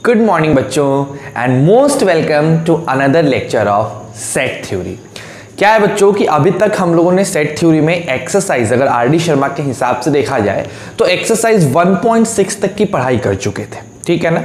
Good morning बच्चों and most welcome to another lecture of set theory. क्या है बच्चों कि अभी तक हम लोगों ने सेट थ्योरी में एक्सरसाइज, अगर आर डी शर्मा के हिसाब से देखा जाए तो एक्सरसाइज 1.6 तक की पढ़ाई कर चुके थे, ठीक है ना।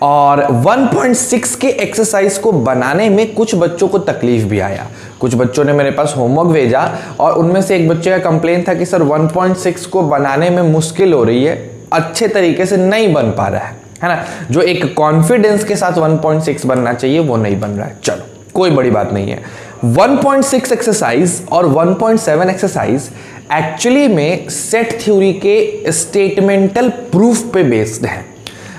और 1.6 के एक्सरसाइज को बनाने में कुछ बच्चों को तकलीफ भी आया। कुछ बच्चों ने मेरे पास होमवर्क भेजा और उनमें से एक बच्चे का कंप्लेन था कि सर 1.6 को बनाने में मुश्किल हो रही है, अच्छे तरीके से नहीं बन पा रहा है ना। जो एक कॉन्फिडेंस के साथ 1.6 बनना चाहिए वो नहीं बन रहा है। चलो कोई बड़ी बात नहीं है। 1.6 एक्सरसाइज और 1.7 एक्सरसाइज एक्चुअली में सेट थ्योरी के स्टेटमेंटल प्रूफ पे बेस्ड है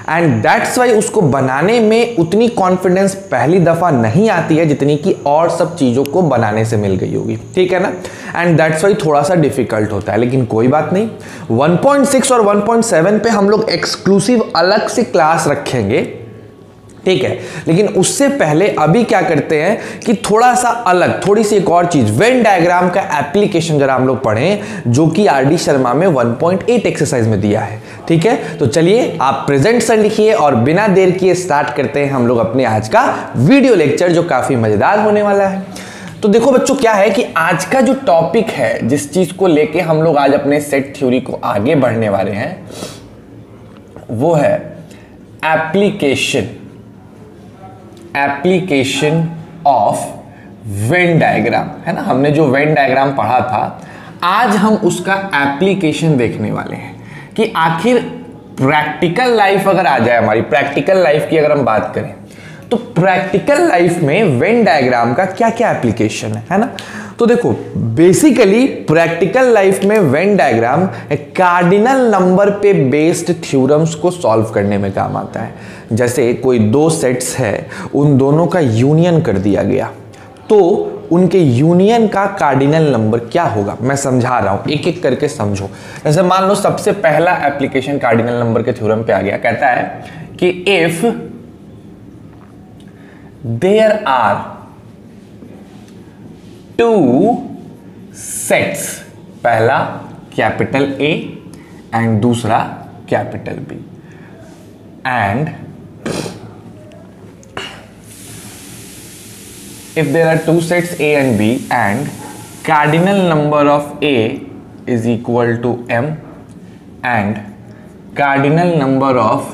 एंड दैट्स वाई उसको बनाने में उतनी कॉन्फिडेंस पहली दफा नहीं आती है जितनी कि और सब चीजों को बनाने से मिल गई होगी, ठीक है ना। एंड दैट्स वाई थोड़ा सा डिफिकल्ट होता है, लेकिन कोई बात नहीं। 1.6 और 1.7 पे हम लोग एक्सक्लूसिव अलग से क्लास रखेंगे, ठीक है। लेकिन उससे पहले अभी क्या करते हैं कि थोड़ा सा अलग, थोड़ी सी एक और चीज, वेन डायग्राम का एप्लीकेशन जरा हम लोग पढ़ें जो कि आर डी शर्मा में 1.8 एक्सरसाइज में दिया है, ठीक है। तो चलिए आप प्रेजेंट सर लिखिए और बिना देर किए स्टार्ट करते हैं हम लोग अपने आज का वीडियो लेक्चर जो काफी मजेदार होने वाला है। तो देखो बच्चों, क्या है कि आज का जो टॉपिक है, जिस चीज को लेके हम लोग आज अपने सेट थ्योरी को आगे बढ़ने वाले हैं, वो है एप्लीकेशन ऑफ वेन डायग्राम, है ना। हमने जो वेन डायग्राम पढ़ा था, आज हम उसका एप्लीकेशन देखने वाले हैं कि आखिर प्रैक्टिकल लाइफ अगर आ जाए, हमारी प्रैक्टिकल लाइफ की अगर हम बात करें तो प्रैक्टिकल लाइफ में वेन डायग्राम का क्या क्या एप्लीकेशन है ना। तो देखो बेसिकली प्रैक्टिकल लाइफ में वेन डायग्राम कार्डिनल नंबर पे बेस्ड थ्योरम्स को सॉल्व करने में काम आता है। जैसे कोई दो सेट्स है, उन दोनों का यूनियन कर दिया गया तो उनके यूनियन का कार्डिनल नंबर क्या होगा, मैं समझा रहा हूं, एक एक करके समझो। जैसे मान लो सबसे पहला एप्लीकेशन कार्डिनल नंबर के थ्योरम पे आ गया, कहता है कि if there are two sets, पहला कैपिटल ए एंड दूसरा capital B, and if there are two sets A and B and cardinal number of A is equal to m and cardinal number of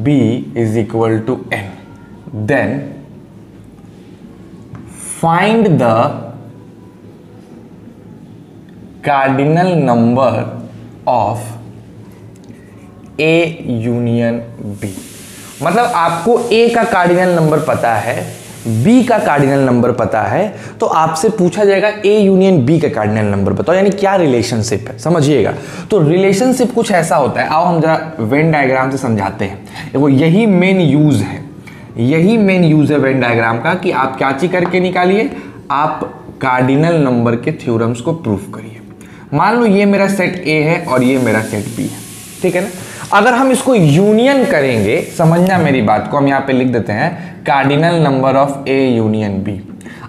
B is equal to n, then find the cardinal number of A union B। मतलब आपको A का cardinal number पता है, B का cardinal number पता है, तो आपसे पूछा जाएगा A यूनियन B का कार्डिनल नंबर बताओ, यानी क्या रिलेशनशिप है, समझिएगा। तो रिलेशनशिप कुछ ऐसा होता है, आओ हम जरा वेन डायग्राम से समझाते हैं। देखो यही मेन यूज है, यही मेन यूज है वेन डायग्राम का कि आप क्या चीज करके निकालिए, आप कार्डिनल नंबर के थ्योरम्स को प्रूफ करिए। मान लो ये मेरा सेट A है और ये मेरा सेट B है, ठीक है ना। अगर हम इसको यूनियन करेंगे, समझना मेरी बात को, हम यहां पे लिख देते हैं cardinal number of A union B।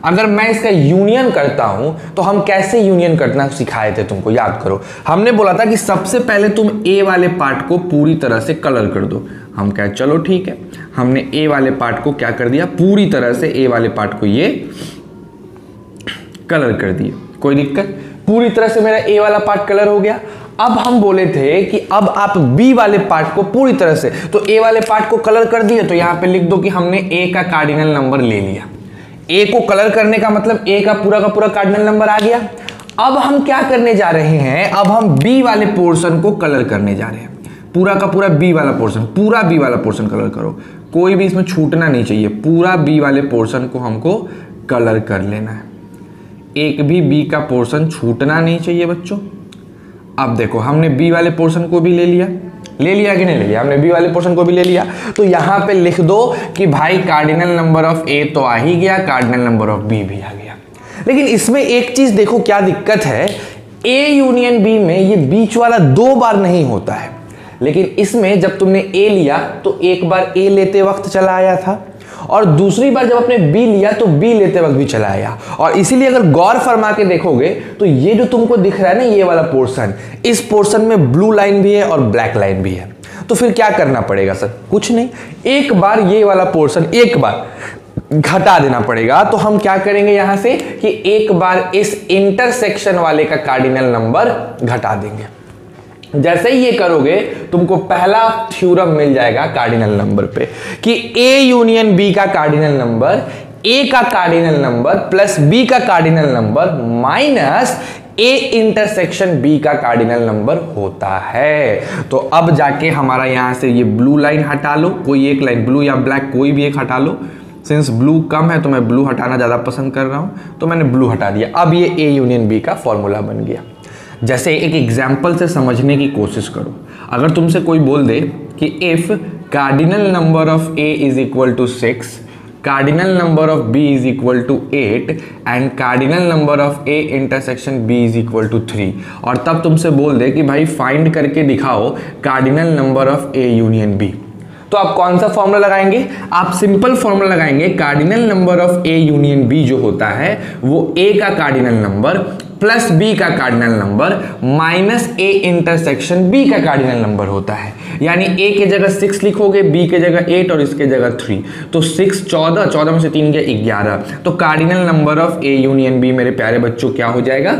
अगर मैं इसका यूनियन करता हूं तो हम कैसे यूनियन करना सिखाए थे तुमको, याद करो। हमने बोला था कि सबसे पहले तुम A वाले पार्ट को पूरी तरह से कलर कर दो। हम कहे चलो ठीक है, हमने A वाले पार्ट को क्या कर दिया, पूरी तरह से A वाले पार्ट को ये कलर कर दिया, कोई दिक्कत। पूरी तरह से मेरा A वाला पार्ट कलर हो गया। अब हम बोले थे कि अब आप B वाले पार्ट को पूरी तरह से, तो A वाले पार्ट को कलर कर दिए, तो यहां पे लिख दो कि हमने A का कार्डिनल नंबर ले लिया। A को कलर करने का मतलब A का पूरा कार्डिनल नंबर आ गया। अब हम क्या करने जा रहे हैं, अब हम B वाले पोर्शन को कलर करने जा रहे हैं। पूरा का पूरा B वाला पोर्शन, पूरा B वाला पोर्शन कलर करो, कोई भी इसमें छूटना नहीं चाहिए। पूरा B वाले पोर्शन को हमको कलर कर लेना है, एक भी B का पोर्शन छूटना नहीं चाहिए बच्चों। अब देखो हमने B वाले पोर्शन को भी ले लिया कि नहीं ले लिया, हमने B वाले पोर्शन को भी ले लिया। तो यहां पे लिख दो कि भाई कार्डिनल नंबर ऑफ A तो आ ही गया, कार्डिनल नंबर ऑफ B भी आ गया। लेकिन इसमें एक चीज देखो क्या दिक्कत है, A यूनियन B में ये बीच वाला दो बार नहीं होता है, लेकिन इसमें जब तुमने A लिया तो एक बार A लेते वक्त चला आया था और दूसरी बार जब आपने बी लिया तो बी लेते वक्त भी चला आया। और इसीलिए अगर गौर फरमा के देखोगे तो ये जो तुमको दिख रहा है ना, ये वाला पोर्शन, इस पोर्शन में ब्लू लाइन भी है और ब्लैक लाइन भी है। तो फिर क्या करना पड़ेगा सर? कुछ नहीं, एक बार ये वाला पोर्शन एक बार घटा देना पड़ेगा। तो हम क्या करेंगे यहां से कि एक बार इस इंटरसेक्शन वाले का कार्डिनल नंबर घटा देंगे। जैसे ही ये करोगे तुमको पहला थ्योरम मिल जाएगा कार्डिनल नंबर पे कि ए यूनियन बी का कार्डिनल नंबर ए का कार्डिनल नंबर प्लस बी का cardinal number minus A intersection B का कार्डिनल नंबर होता है। तो अब जाके हमारा यहां से ये ब्लू लाइन हटा लो, कोई एक लाइन, ब्लू या ब्लैक कोई भी एक हटा लो। सिंस ब्लू कम है तो मैं ब्लू हटाना ज़्यादा पसंद कर रहा हूं, तो मैंने ब्लू हटा दिया। अब ये ए यूनियन बी का फॉर्मूला बन गया। जैसे एक एग्जाम्पल से समझने की कोशिश करो। अगर तुमसे कोई बोल दे कि if cardinal number of A is equal to 6, cardinal number of B is equal to 8 and cardinal number of A intersection B is equal to 3, और तब तुमसे बोल दे कि भाई फाइंड करके दिखाओ cardinal number of A union B, तो आप कौन सा फॉर्मूला लगाएंगे? आप सिंपल फॉर्मूला लगाएंगे। Cardinal number of A union B जो होता है वो ए का कार्डिनल नंबर प्लस बी का cardinal number minus A intersection B का कार्डिनल नंबर होता है। यानी ए के जगह 6 लिखोगे, बी के जगह 8 और इसके जगह 3, तो 6 14, 14 में से 3 गया 11। तो cardinal number of A union B मेरे प्यारे बच्चों क्या हो जाएगा?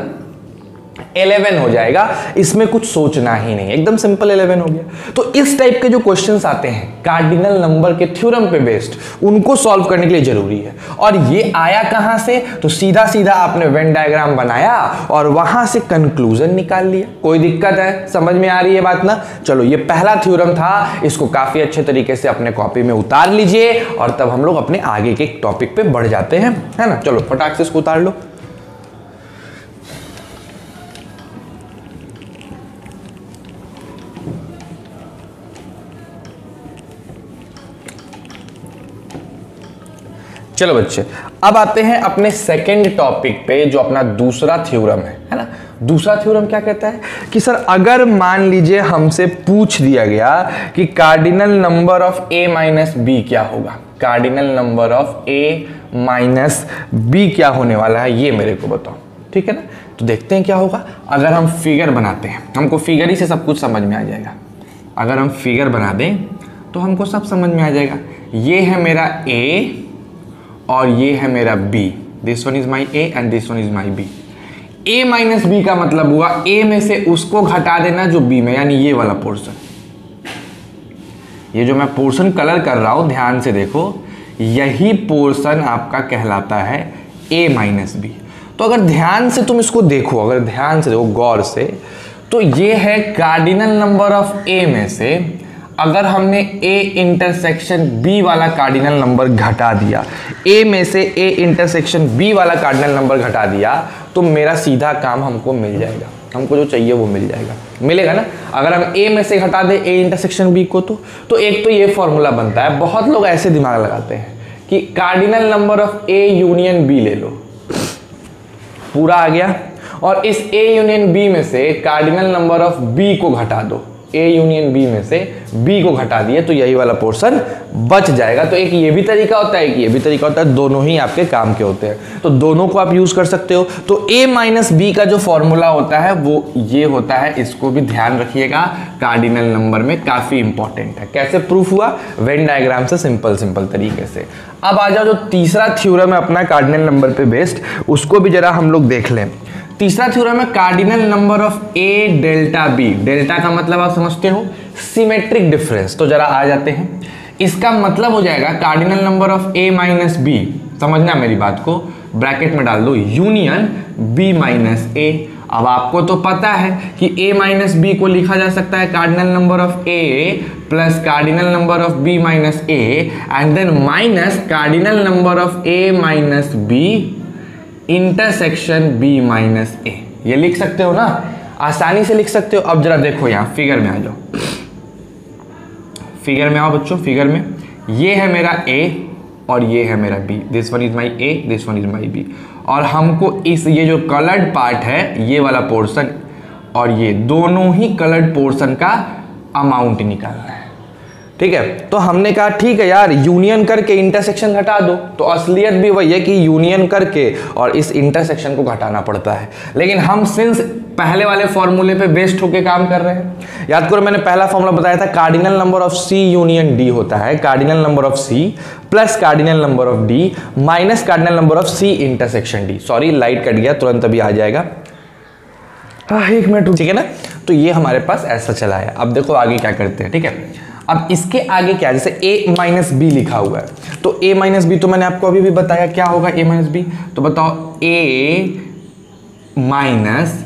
11 हो जाएगा। इसमें कुछ सोचना ही नहीं, एकदम सिंपल 11 हो गया। तो इस टाइप के जो क्वेश्चंस आते हैं कार्डिनल नंबर के थ्योरम पे बेस्ड, उनको सॉल्व करने के लिए जरूरी है। और ये आया कहां से? तो सीधा सीधा आपने वेन डायग्राम बनाया और वहां से कंक्लूजन निकाल लिया। कोई दिक्कत है? समझ में आ रही है बात ना? चलो, ये पहला थ्योरम था, इसको काफी अच्छे तरीके से अपने कॉपी में उतार लीजिए और तब हम लोग अपने आगे के टॉपिक पे बढ़ जाते हैं, है ना? चलो फटाक से इसको उतार लो। चलो बच्चे, अब आते हैं अपने सेकंड टॉपिक पे जो अपना दूसरा थ्योरम है ना? दूसरा थ्योरम क्या कहता है कि सर अगर मान लीजिए हमसे पूछ दिया गया कि cardinal number of A minus B क्या होगा, cardinal number of A minus B क्या होने वाला है, ये मेरे को बताओ, ठीक है ना? तो देखते हैं क्या होगा। अगर हम फिगर बनाते हैं, हमको फिगर ही से सब कुछ समझ में आ जाएगा। अगर हम फिगर बना दें तो हमको सब समझ में आ जाएगा। ये है मेरा ए और ये है मेरा b, this one is my a and this one is my b। a minus B का मतलब हुआ a में से उसको घटा देना जो b में, यानी ये वाला पोर्शन। ये जो मैं पोर्शन कलर कर रहा हूं ध्यान से देखो, यही पोर्शन आपका कहलाता है a माइनस बी। तो अगर ध्यान से तुम इसको देखो, अगर ध्यान से देखो गौर से, तो ये है कार्डिनल नंबर ऑफ a में से अगर हमने a इंटरसेक्शन b वाला कार्डिनल नंबर घटा दिया, a में से a इंटरसेक्शन b वाला कार्डिनल नंबर घटा दिया, तो मेरा सीधा काम हमको मिल जाएगा। हमको जो चाहिए वो मिल जाएगा, मिलेगा ना? अगर हम a में से घटा दें a इंटरसेक्शन b को, तो एक तो ये फॉर्मूला बनता है। बहुत लोग ऐसे दिमाग लगाते हैं कि cardinal number of a union b ले लो, पूरा आ गया, और इस a यूनियन b में से कार्डिनल नंबर ऑफ b को घटा दो, ए यूनियन बी में से बी को घटा दिए तो यही वाला पोर्शन बच जाएगा। तो एक ये भी तरीका होता है, एक ये भी तरीका होता है, दोनों ही आपके काम के होते हैं, तो दोनों को आप यूज कर सकते हो। तो a माइनस बी का जो फॉर्मूला होता है वो ये होता है, इसको भी ध्यान रखिएगा, कार्डिनल नंबर में काफी इंपॉर्टेंट है। कैसे प्रूफ हुआ? वेन डायग्राम से, सिंपल तरीके से। अब आ जाओ जो तीसरा थ्योरम है अपना कार्डिनल नंबर पे बेस्ड, उसको भी जरा हम लोग देख लें। तीसरा थ्योरम है cardinal number of A delta B. Delta का मतलब आप समझते हो सिमेट्रिक डिफरेंस, तो जरा आ जाते हैं। इसका मतलब हो जाएगा cardinal number of A minus B, समझना मेरी बात को, ब्रैकेट में डाल दो यूनियन बी माइनस ए। अब आपको तो पता है कि a माइनस बी को लिखा जा सकता है cardinal number of a plus cardinal number of b minus a and then minus cardinal number of a minus b intersection b minus a। ये लिख सकते हो ना, आसानी से लिख सकते हो। अब जरा देखो यहाँ फिगर में आ जाओ, फिगर में आओ बच्चों, फिगर में ये है मेरा a और ये है मेरा b, this one is my a, this one is my b। और हमको इस ये जो कलर्ड पार्ट है ये वाला पोर्शन और ये दोनों ही कलर्ड पोर्शन का अमाउंट निकालना है, ठीक है। तो हमने कहा ठीक है यार, यूनियन करके इंटरसेक्शन घटा दो, तो असलियत भी वही है कि यूनियन करके और इस इंटरसेक्शन को घटाना पड़ता है। लेकिन हम सिंस पहले वाले फॉर्मूले पे बेस्ड होकर काम कर रहे हैं, याद करो मैंने पहला फॉर्मूला बताया था, cardinal number of C union D होता है cardinal number of C plus cardinal number of D minus cardinal number of C intersection D. Sorry light cut गया, तुरंत अभी आ जाएगा, एक मिनट, ठीक है ना। तो ये हमारे पास ऐसा चला है। अब देखो आगे क्या करते हैं, ठीक है। अब इसके आगे क्या, जैसे a माइनस बी लिखा हुआ है, तो a माइनस बी तो मैंने आपको अभी भी बताया क्या होगा a माइनस बी, तो बताओ a minus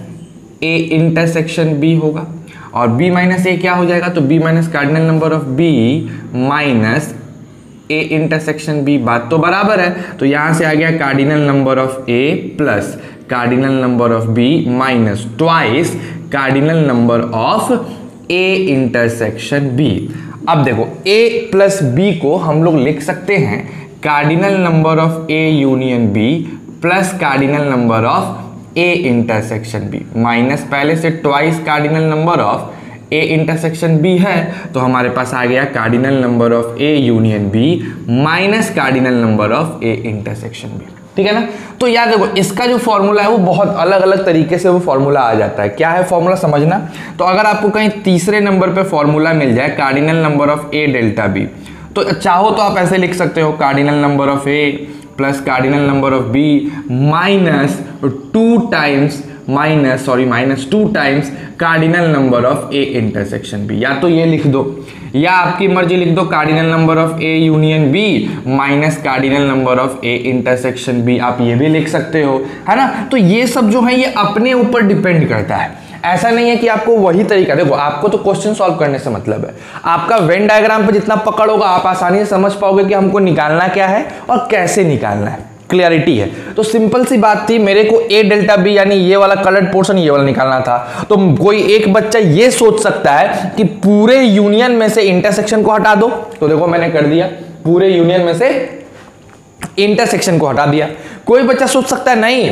a intersection b होगा, और b माइनस a क्या हो जाएगा, तो b minus cardinal number of b minus a intersection b। बात तो बराबर है, तो यहां से आ गया cardinal number of a plus cardinal number of b minus twice cardinal number of a intersection b। अब देखो a प्लस b को हम लोग लिख सकते हैं cardinal number of a union b plus cardinal number of a intersection b minus पहले से twice cardinal number of a intersection b है, तो हमारे पास आ गया cardinal number of a union b minus cardinal number of a intersection b, ठीक है ना। तो याद देखो इसका जो फॉर्मूला है वो बहुत अलग अलग तरीके से वो फॉर्मूला आ जाता है। क्या है फॉर्मूला समझना, तो अगर आपको कहीं तीसरे नंबर पे फॉर्मूला मिल जाए cardinal number of a delta b, तो चाहो तो आप ऐसे लिख सकते हो cardinal number of a plus cardinal number of b minus two times cardinal number of a intersection b। या तो ये लिख दो, या आपकी मर्जी लिख दो cardinal number of a union b minus cardinal number of a intersection b, आप ये भी लिख सकते हो, है ना। तो ये सब जो है ये अपने ऊपर डिपेंड करता है, ऐसा नहीं है कि आपको वही तरीका, देखो आपको तो क्वेश्चन सॉल्व करने से मतलब है, आपका वेन डायग्राम पे जितना पकड़ होगा आप आसानी से समझ पाओगे कि हमको निकालना क्या है और कैसे निकालना है, क्लियरिटी है। तो सिंपल सी बात थी, मेरे को a डेल्टा b यानी ये वाला कलर्ड पोर्शन ये वाला निकालना था, तो कोई एक बच्चा ये सोच सकता है कि पूरे यूनियन में से इंटरसेक्शन को हटा दो, तो देखो मैंने कर दिया, पूरे यूनियन में से इंटरसेक्शन को हटा दिया। कोई बच्चा सोच सकता है नहीं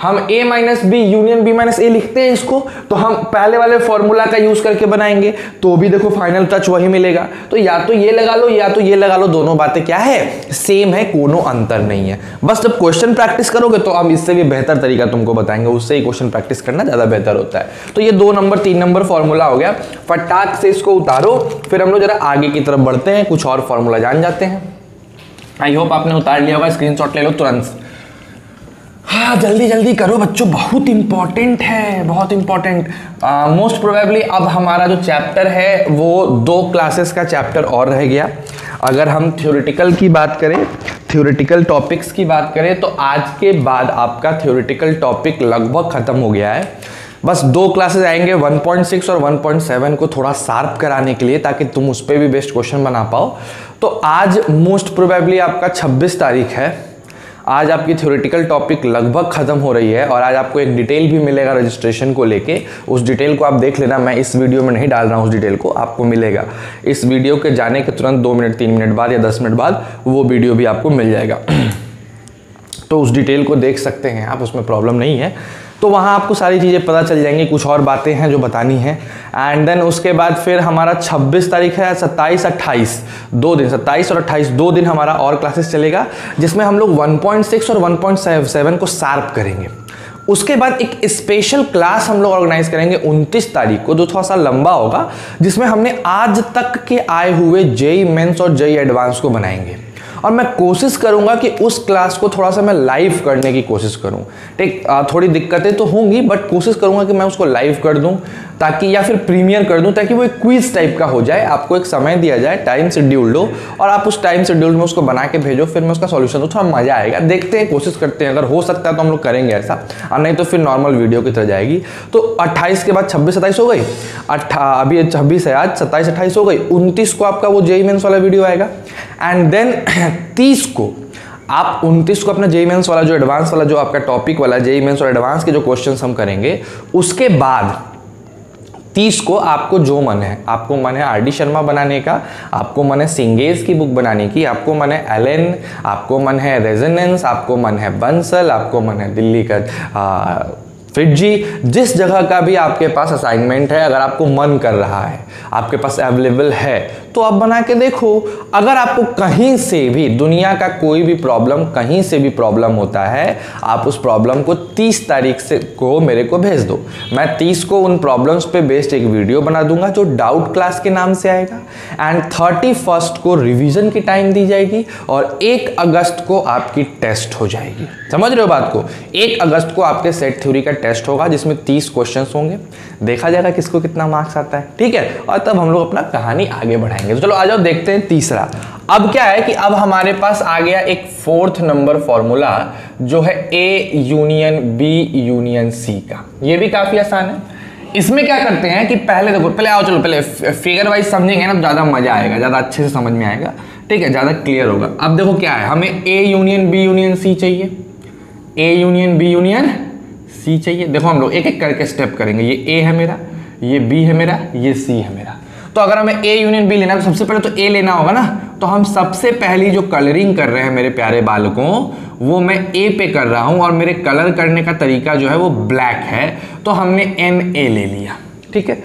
हम a minus B union b minus A लिखते हैं इसको, तो हम पहले वाले फॉर्मूला का यूज करके बनाएंगे, तो भी देखो फाइनल टच वही मिलेगा। तो या तो ये लगा लो या तो ये लगा लो, दोनों बातें क्या है सेम है, कोनो अंतर नहीं है। बस जब क्वेश्चन प्रैक्टिस करोगे तो हम इससे भी बेहतर तरीका तुमको बताएंगे, उससे ही क्वेश्चन प्रैक्टिस करना ज्यादा बेहतर होता है। तो ये 2 नंबर 3 नंबर फॉर्मूला हो गया, फटाक से इसको उतारो, फिर हम लोग जरा आगे की तरफ बढ़ते हैं, कुछ और फॉर्मूला जान जाते हैं। आई होप आपने उतार लिया होगा, स्क्रीनशॉट ले लो तुरंत। हाँ जल्दी जल्दी करो बच्चों, बहुत इंपॉर्टेंट है, बहुत इंपॉर्टेंट। मोस्ट प्रोबेबली अब हमारा जो चैप्टर है वो 2 क्लासेस का चैप्टर और रह गया। अगर हम थ्योरेटिकल की बात करें, थ्योरेटिकल टॉपिक्स की बात करें, तो आज के बाद आपका थ्योरेटिकल टॉपिक लगभग खत्म हो गया है। बस 2 क्लासेस आएंगे 1.6 और 1.7 को थोड़ा शार्प कराने के लिए, ताकि तुम उस पर भी बेस्ट क्वेश्चन बना पाओ। तो आज मोस्ट प्रोबेबली आपका 26 तारीख है, आज आपकी थ्योरेटिकल टॉपिक लगभग खत्म हो रही है, और आज आपको एक डिटेल भी मिलेगा रजिस्ट्रेशन को लेके। उस डिटेल को आप देख लेना, मैं इस वीडियो में नहीं डाल रहा हूँ, उस डिटेल को आपको मिलेगा इस वीडियो के जाने के तुरंत 2 मिनट 3 मिनट बाद या 10 मिनट बाद वो वीडियो भी आपको मिल जाएगा। तो उस डिटेल को देख सकते हैं आप, उसमें प्रॉब्लम नहीं है। तो वहाँ आपको सारी चीज़ें पता चल जाएंगी, कुछ और बातें हैं जो बतानी है। एंड देन उसके बाद फिर हमारा 26 तारीख है, 27 28 2 दिन, 27 और 28 2 दिन हमारा और क्लासेस चलेगा, जिसमें हम लोग 1.6 और 1.7 को शार्प करेंगे। उसके बाद एक स्पेशल क्लास हम लोग ऑर्गेनाइज करेंगे 29 तारीख को, जो थोड़ा सा लंबा होगा, जिसमें हमने आज तक के आए हुए जेईई मेंस और जेईई एडवांस को बनाएंगे। और मैं कोशिश करूंगा कि उस क्लास को थोड़ा सा मैं लाइव करने की कोशिश करूं। ठीक, थोड़ी दिक्कतें तो होंगी, बट कोशिश करूंगा कि मैं उसको लाइव कर दूं, ताकि या फिर प्रीमियर कर दूं, ताकि वो एक क्विज टाइप का हो जाए। आपको एक समय दिया जाए, टाइम शेड्यूल्ड हो, और आप उस टाइम शेड्यूल में उसको बना के भेजो, फिर मैं उसका सॉल्यूशन, तो थोड़ा मजा आएगा। देखते हैं, कोशिश करते हैं, अगर हो सकता है तो हम लोग करेंगे ऐसा, और नहीं तो फिर नॉर्मल वीडियो की तरह जाएगी। तो 28 के बाद 26 27 हो गई, अभी 26 है आज, 27 28 हो गई, 29 को आपका वो जेईई मेंस वाला वीडियो आएगा। एंड देन 30 को आप 29 को अपना जेईई मेंस वाला जो एडवांस वाला जो आपका टॉपिक वाला जेईई मेंस और एडवांस के जो क्वेश्चंस हम करेंगे, उसके बाद 30 को आपको जो मन है, आपको मन है आर डी शर्मा बनाने का, आपको मन है सिंगेज की बुक बनाने की, आपको मन है एलन, आपको मन है रेजोनेंस, आपको मन है बंसल, आपको मन है दिल्ली का फिर जी जिस जगह का भी आपके पास असाइनमेंट है, अगर आपको मन कर रहा है, आपके पास अवेलेबल है, तो आप बना के देखो। अगर आपको कहीं से भी दुनिया का कोई भी प्रॉब्लम, कहीं से भी प्रॉब्लम होता है, आप उस प्रॉब्लम को 30 तारीख से को मेरे को भेज दो। मैं 30 को उन प्रॉब्लम्स पे बेस्ड एक वीडियो बना दूंगा जो डाउट क्लास के नाम से आएगा, एंड 31 को रिवीजन की टाइम दी जाएगी और 1 अगस्त को आपकी टेस्ट हो जाएगी। समझ रहे हो बात को? 1 अगस्त को आपके सेट थ्योरी का टेस्ट होगा जिसमें 30 क्वेश्चंस होंगे। देखा जाएगा किसको कितना मार्क्स आता है, ठीक है? और तब हम लोग अपना कहानी आगे बढ़ाएंगे। तो चलो आ जाओ देखते हैं तीसरा। अब क्या है कि अब हमारे पास आ गया एक 4th नंबर फॉर्मूला जो है A union B union C का। ये भी काफी आसान है। इसमें क्या करते हैं कि पहले देखो, पहले आओ चलो पहले फिगर वाइज समझेंगे ना तो ज्यादा मजा आएगा, ज्यादा अच्छे से समझ में आएगा, ठीक है? ज्यादा क्लियर होगा। अब देखो क्या है, हमें A union B union C चाहिए, A union B union C चाहिए। देखो हम लोग एक एक करके स्टेप करेंगे। ये A है मेरा, ये B है मेरा, ये C है मेरा। तो अगर हमें A यूनियन B लेना है तो सबसे पहले तो A लेना होगा ना। तो हम सबसे पहली जो कलरिंग कर रहे हैं मेरे प्यारे बालकों, वो मैं A पे कर रहा हूं और मेरे कलर करने का तरीका जो है वो ब्लैक है, तो हमने NA ले लिया, ठीक है?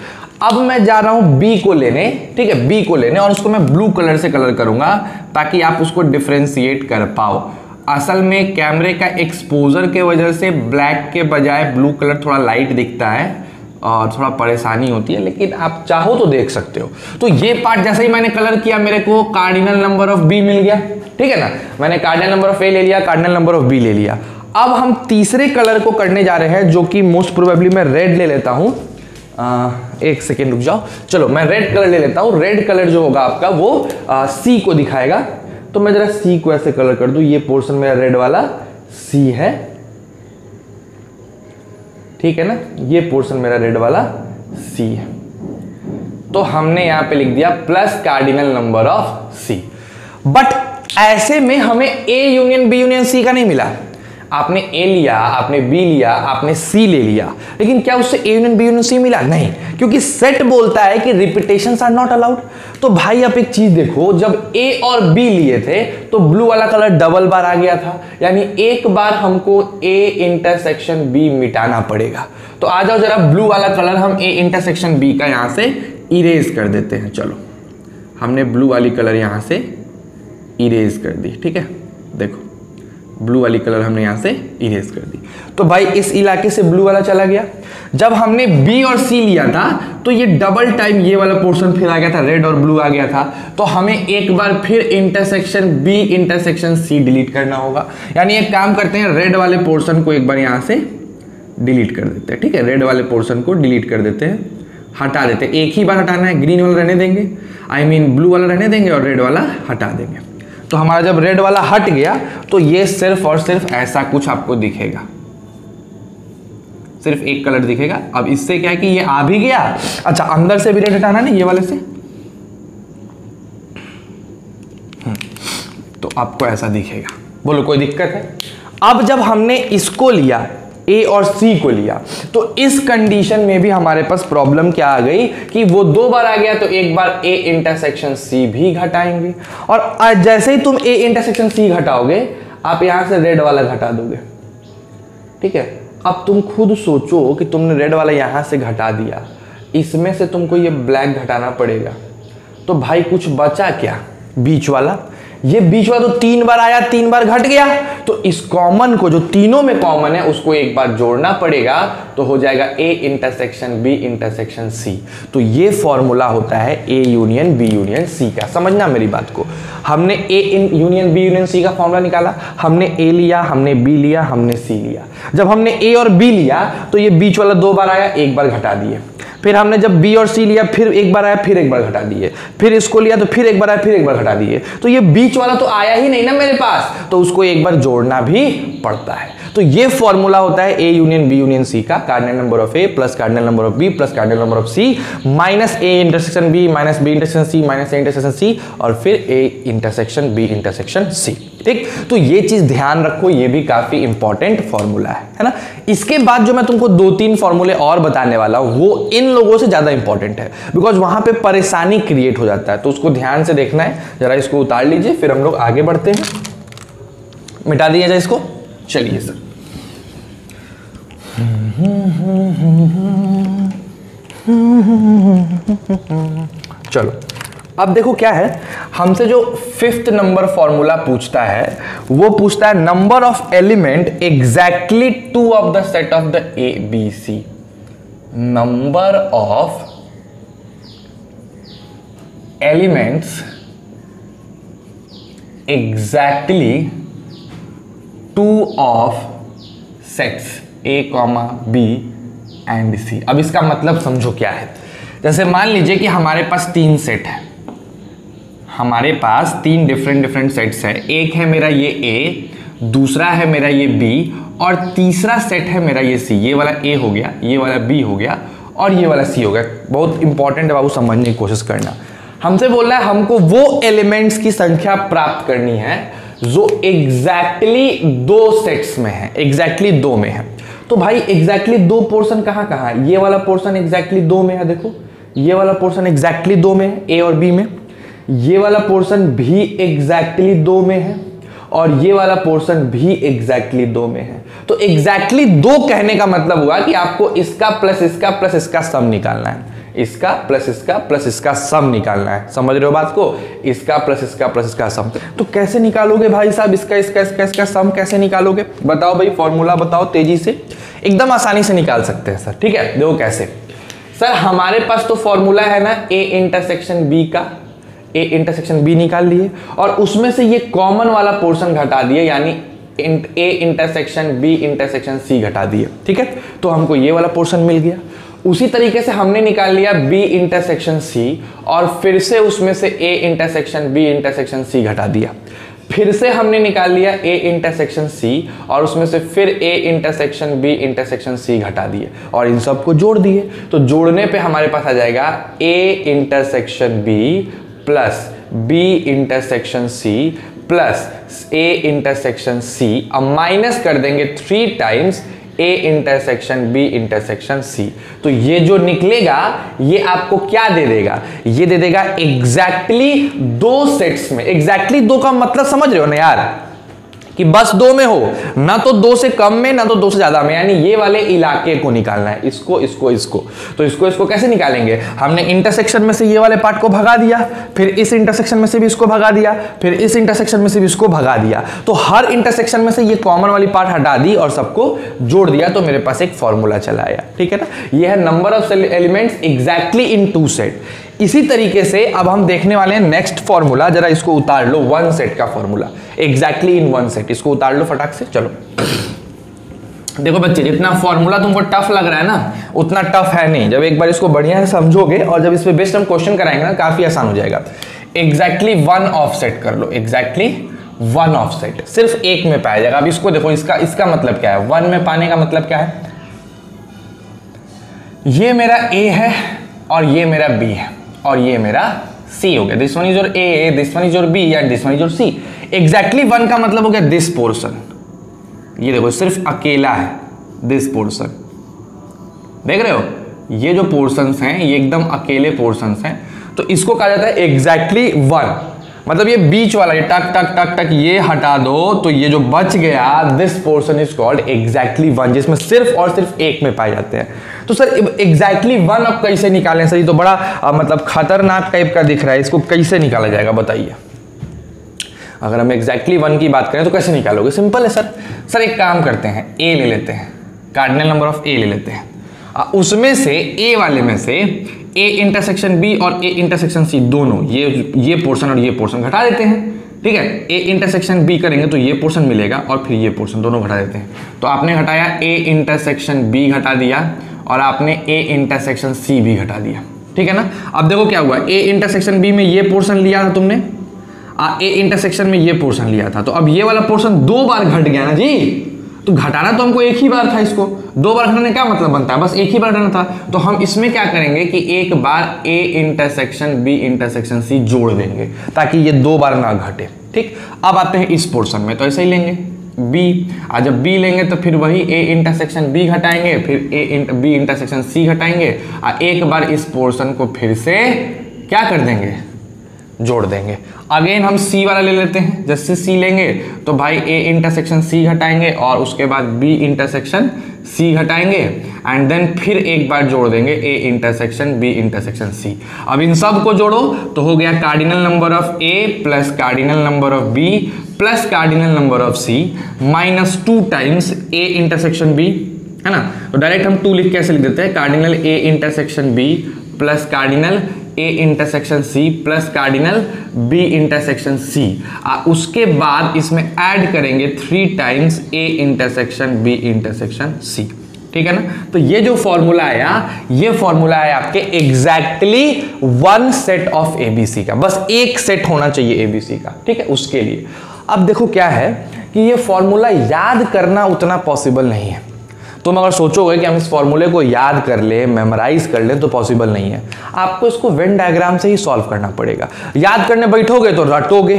अब मैं जा रहा हूं B को लेने, ठीक है? B को लेने और उसको मैं ब्लू कलर से कलर करूंगा ताकि आप उसको डिफ्रेंशिएट कर पाओ। असल में कैमरे का एक्सपोजर के वजह से ब्लैक के बजाय ब्लू कलर थोड़ा लाइट दिखता है और थोड़ा परेशानी होती है, लेकिन आप चाहो तो देख सकते हो। तो ये पार्ट जैसे ही मैंने कलर किया मेरे को कार्डिनल नंबर ऑफ B मिल गया, ठीक है ना? मैंने कार्डिनल नंबर ऑफ A ले लिया, कार्डिनल नंबर ऑफ B ले लिया। अब हम तीसरे कलर को करने जा रहे हैं जो कि मोस्ट प्रोबेबली मैं रेड ले लेता हूं। एक सेकेंड रुक जाओ, चलो मैं रेड कलर ले लेता हूं। रेड कलर जो होगा आपका वो C को दिखाएगा। तो मैं जरा C को ऐसे कलर कर दूं, ये पोर्शन मेरा रेड वाला C है, ठीक है ना? ये पोर्शन मेरा रेड वाला C है। तो हमने यहां पे लिख दिया plus cardinal number of C। But ऐसे में हमें A union B union C का नहीं मिला। आपने A लिया, आपने B लिया, आपने C ले लिया, लेकिन क्या उससे A union B union C मिला? नहीं, क्योंकि सेट बोलता है कि रिपीटेशंस आर नॉट अलाउड। तो भाई आप एक चीज देखो, जब A और B लिए थे तो ब्लू वाला कलर डबल बार आ गया था, यानी एक बार हमको A इंटरसेक्शन B मिटाना पड़ेगा। तो आ जाओ जरा ब्लू वाला कलर हम A इंटरसेक्शन B का यहां से इरेज कर देते हैं। चलो हमने ब्लू वाली कलर यहां से इरेज कर दी, ठीक है? देखो ब्लू वाली कलर हमने यहां से इरेज कर दी। तो भाई इस इलाके से ब्लू वाला चला गया। जब हमने B और C लिया था तो ये डबल टाइम ये वाला पोर्शन फिर आ गया था, रेड और ब्लू आ गया था। तो हमें एक बार फिर intersection B intersection C delete करना होगा। यानी एक काम करते हैं, रेड वाले पोर्शन को एक बार यहां से डिलीट कर देते हैं, ठीक है? रेड वाले पोर्शन को डिलीट कर देते हैं, हटा देते हैं। एक ही बार हटाना है, ग्रीन वाला रहने देंगे, ब्लू वाला रहने देंगे और रेड वाला हटा देंगे। तो हमारा जब रेड वाला हट गया तो ये सिर्फ और सिर्फ ऐसा कुछ आपको दिखेगा, सिर्फ एक कलर दिखेगा। अब इससे क्या है कि ये आ भी गया। अच्छा अंदर से भी रेड हटाना ना, ये वाले से, तो आपको ऐसा दिखेगा। बोलो कोई दिक्कत है? अब जब हमने इसको लिया, A और C को लिया, तो इस कंडीशन में भी हमारे पास प्रॉब्लम क्या आ गई कि वो 2 बार आ गया तो एक बार A इंटरसेक्शन C भी घटाएंगे। और जैसे ही तुम A इंटरसेक्शन C घटाओगे आप यहां से रेड वाला घटा दोगे, ठीक है? अब तुम खुद सोचो कि तुमने रेड वाला यहां से घटा दिया, इसमें से तुमको ये ब्लैक घटाना पड़ेगा। तो भाई कुछ बचा क्या? बीच वाला। ये बीच वाला तो 3 बार आया, 3 बार घट गया। तो इस कॉमन को, जो तीनों में कॉमन है, उसको एक बार जोड़ना पड़ेगा, तो हो जाएगा A intersection B intersection C। तो ये फॉर्मूला होता है A union B union C का। समझना मेरी बात को। हमने A union B union C का फॉर्मूला निकाला, हमने A लिया, हमने B लिया, हमने C लिया। जब हमने A और B लिया तो ये बीच वाला 2 बार आया, एक बार घटा दिए। फिर हमने जब B और C लिया, फिर एक बार आया, फिर एक बार घटा दिए। फिर इसको लिया तो फिर एक बार आया, फिर एक बार घटा दिए। तो ये बीच वाला तो आया ही नहीं ना मेरे पास, तो उसको एक बार जोड़ना भी पड़ता है। तो ये फॉर्मूला होता है A union B union C का, cardinal number of A plus cardinal number of B plus cardinal number of C minus A intersection B minus B intersection C minus A intersection C और फिर A intersection B intersection C। ठीक, तो ये चीज ध्यान रखो, ये भी काफी इंपॉर्टेंट फॉर्मूला है ना। इसके बाद जो मैं तुमको 2-3 फॉर्मूले और बताने वाला हूं वो इन लोगों से ज्यादा इंपॉर्टेंट है, बिकॉज वहां पे परेशानी क्रिएट हो जाता है, तो उसको ध्यान से देखना है। जरा इसको उतार लीजिए, फिर हम लोग आगे बढ़ते हैं। मिटा दिया जाए इसको, चलिए सर। चलो अब देखो क्या है, हमसे जो 5th नंबर फॉर्मूला पूछता है वो पूछता है number of element exactly 2 of the set of the A B C. Number of elements exactly 2 of sets A comma B and C. अब इसका मतलब समझो क्या है। जैसे मान लीजिए कि हमारे पास 3 सेट है, हमारे पास 3 डिफरेंट सेट्स है। एक है मेरा ये ए, दूसरा है मेरा ये बी, और तीसरा सेट है मेरा ये सी। ये वाला ए हो गया, ये वाला बी हो गया, और ये वाला सी हो गया। बहुत इंपॉर्टेंट है बाबू, समझने की कोशिश करना। हमसे बोल रहा है हमको वो एलिमेंट्स की संख्या प्राप्त करनी है जो एग्जैक्टली 2 सेट्स में है, एग्जैक्टली 2 में है। तो भाई एग्जैक्टली 2 पोर्शन कहां कहां है? ये वाला पोर्शन एग्जैक्टली 2 में है, देखो ये वाला पोर्शन एग्जैक्टली 2 में है, ए और बी में। ये वाला पोर्शन भी एग्जैक्टली 2 में है, और ये वाला पोर्शन भी एग्जैक्टली 2 में है। तो एग्जैक्टली 2 कहने का मतलब हुआ कि आपको इसका प्लस इसका प्लस इसका सम निकालना है, इसका प्लस इसका प्लस इसका सम निकालना है। समझ रहे हो बात को? इसका प्लस इसका प्लस इसका सम। तो कैसे निकालोगे भाई साहब इसका इसका इसका इसका सम कैसे निकालोगे? बताओ भाई, फॉर्मूला बताओ तेजी से। एकदम आसानी से निकाल सकते हैं सर, ठीक है। देखो कैसे सर, हमारे पास तो फॉर्मूला है ना ए इंटरसेक्शन बी का, ए इंटरसेक्शन बी निकाल लिए, और उसमें से ये कॉमन वाला पोर्शन घटा दिए, यानी A intersection B intersection C घटा दिए, ठीक है। तो हमको ये वाला पोर्शन मिल गया। उसी तरीके से हमने निकाल लिया बी इंटरसेक्शन सी, और फिर से उसमें से A intersection B intersection C घटा दिया। फिर से हमने निकाल लिया ए इंटरसेक्शन सी, और उसमें से फिर A intersection B intersection C घटा दिए, और इन सबको जोड़ दिए। तो जोड़ने पे हमारे पास आ जाएगा A intersection B plus B intersection C plus A intersection C. अब माइनस कर देंगे 3 times A intersection B intersection C. तो ये जो निकलेगा ये आपको क्या दे देगा? ये दे देगा एग्जैक्टली 2 सेट्स में। एग्जैक्टली 2 का मतलब समझ रहे हो ना यार, कि बस 2 में हो, ना तो 2 से कम में ना तो 2 से ज्यादा में, यानी ये वाले इलाके को निकालना है, इसको इसको इसको। तो इसको कैसे निकालेंगे? हमने इंटरसेक्शन में से ये वाले पार्ट को भगा दिया, फिर इस इंटरसेक्शन में से भी इसको भगा दिया, फिर इस इंटरसेक्शन में से भी इसको भगा दिया। तो हर इंटरसेक्शन में से ये कॉमन वाली पार्ट हटा दी और सबको जोड़ दिया, तो मेरे पास एक फॉर्मूला चला आया, ठीक है ना। ये है number of elements exactly in 2 set. इसी तरीके से अब हम देखने वाले हैं नेक्स्ट फॉर्मूला। जरा इसको उतार लो, 1 सेट का फॉर्मूला, एग्जैक्टली इन 1 सेट। इसको उतार लो फटाक से। चलो देखो बच्चे, जितना फॉर्मूला तुमको टफ लग रहा है ना, उतना टफ है नहीं। जब एक बार इसको बढ़िया से समझोगे और जब इस पे बेस्ट हम क्वेश्चन कराएंगे ना, काफी आसान हो जाएगा। एग्जैक्टली 1 ऑफ सेट कर लो, एग्जैक्टली 1 ऑफ सेट सिर्फ एक में पाया जाएगा। अब इसको देखो, इसका मतलब क्या है? 1 में पाने का मतलब क्या है? ये मेरा ए है और ये मेरा बी है और ये मेरा सी हो गया। This one is your A, this one is your B and this one is your C. Exactly 1 का मतलब हो गया दिस पोर्शन। ये देखो सिर्फ अकेला है दिस पोर्शन, देख रहे हो? ये जो पोर्शंस हैं ये एकदम अकेले पोर्शंस हैं, तो इसको कहा जाता है एग्जैक्टली 1। मतलब ये बीच वाला, ये टक टक टक टक ये हटा दो, तो ये जो बच गया this portion is called exactly 1, जिसमें सिर्फ और सिर्फ एक में पाए जाते हैं। तो सर एग्जैक्टली 1 अब कैसे निकालें सर? ये तो बड़ा मतलब खतरनाक टाइप का दिख रहा है, इसको कैसे निकाला जाएगा बताइए? अगर हम एग्जैक्टली 1 की बात करें तो कैसे निकालोगे? सिंपल है सर एक काम करते हैं, ए ले लेते हैं, कार्डिनल नंबर ऑफ ए ले लेते हैं, उसमें से ए वाले में से ए इंटरसेक्शन बी और ए इंटरसेक्शन सी दोनों, ये पोर्शन और ये पोर्शन घटा देते हैं, ठीक है। ए इंटरसेक्शन बी करेंगे तो ये पोर्शन मिलेगा और फिर ये पोर्शन, दोनों घटा देते हैं। तो आपने घटाया ए इंटरसेक्शन बी घटा दिया और आपने ए इंटरसेक्शन सी भी घटा दिया, ठीक है ना। अब देखो क्या हुआ, ए इंटरसेक्शन बी में ये पोर्शन लिया था तुमने, ए इंटरसेक्शन में ये पोर्शन लिया था, तो अब ये वाला पोर्शन 2 बार घट गया ना जी। तो घटाना तो हमको एक ही बार था, इसको 2 बार घटाने क्या मतलब बनता है? बस एक ही बार घटाना था। तो हम इसमें क्या करेंगे कि एक बार A intersection B intersection C जोड़ देंगे ताकि ये 2 बार ना घटे, ठीक। अब आते हैं इस पोर्शन में, तो ऐसे ही लेंगे बी, और जब बी लेंगे तो फिर वही ए इंटरसेक्शन बी घटाएंगे, फिर बी इंटरसेक्शन सी घटाएंगे, और एक बार इस पोर्शन को फिर से क्या कर देंगे? जोड़ देंगे। अगेन हम सी वाला ले लेते हैं, जैसे सी लेंगे तो भाई ए इंटरसेक्शन सी घटाएंगे और उसके बाद बी इंटरसेक्शन सी घटाएंगे एंड देन फिर एक बार जोड़ देंगे A intersection B intersection C. अब इन सब को जोड़ो तो हो गया cardinal number of A plus cardinal number of B plus cardinal number of C minus 2 times A intersection B, है ना। तो डायरेक्ट हम 2 लिख कैसे लिख देते हैं, cardinal A intersection B plus cardinal A intersection C plus cardinal B intersection C. उसके बाद इसमें ऐड करेंगे 3 times A intersection B intersection C, ठीक है ना। तो ये जो फॉर्मूला आया, ये फॉर्मूला है आपके एग्जैक्टली 1 सेट ऑफ एबीसी का, बस एक सेट होना चाहिए एबीसी का, ठीक है, उसके लिए। अब देखो क्या है कि ये फॉर्मूला याद करना उतना पॉसिबल नहीं है। तुम अगर सोचोगे कि हम इस फॉर्मूले को याद कर ले, मेमोराइज कर ले, तो पॉसिबल नहीं है। आपको इसको वेन डायग्राम से ही सॉल्व करना पड़ेगा। याद करने बैठोगे तो रटोगे,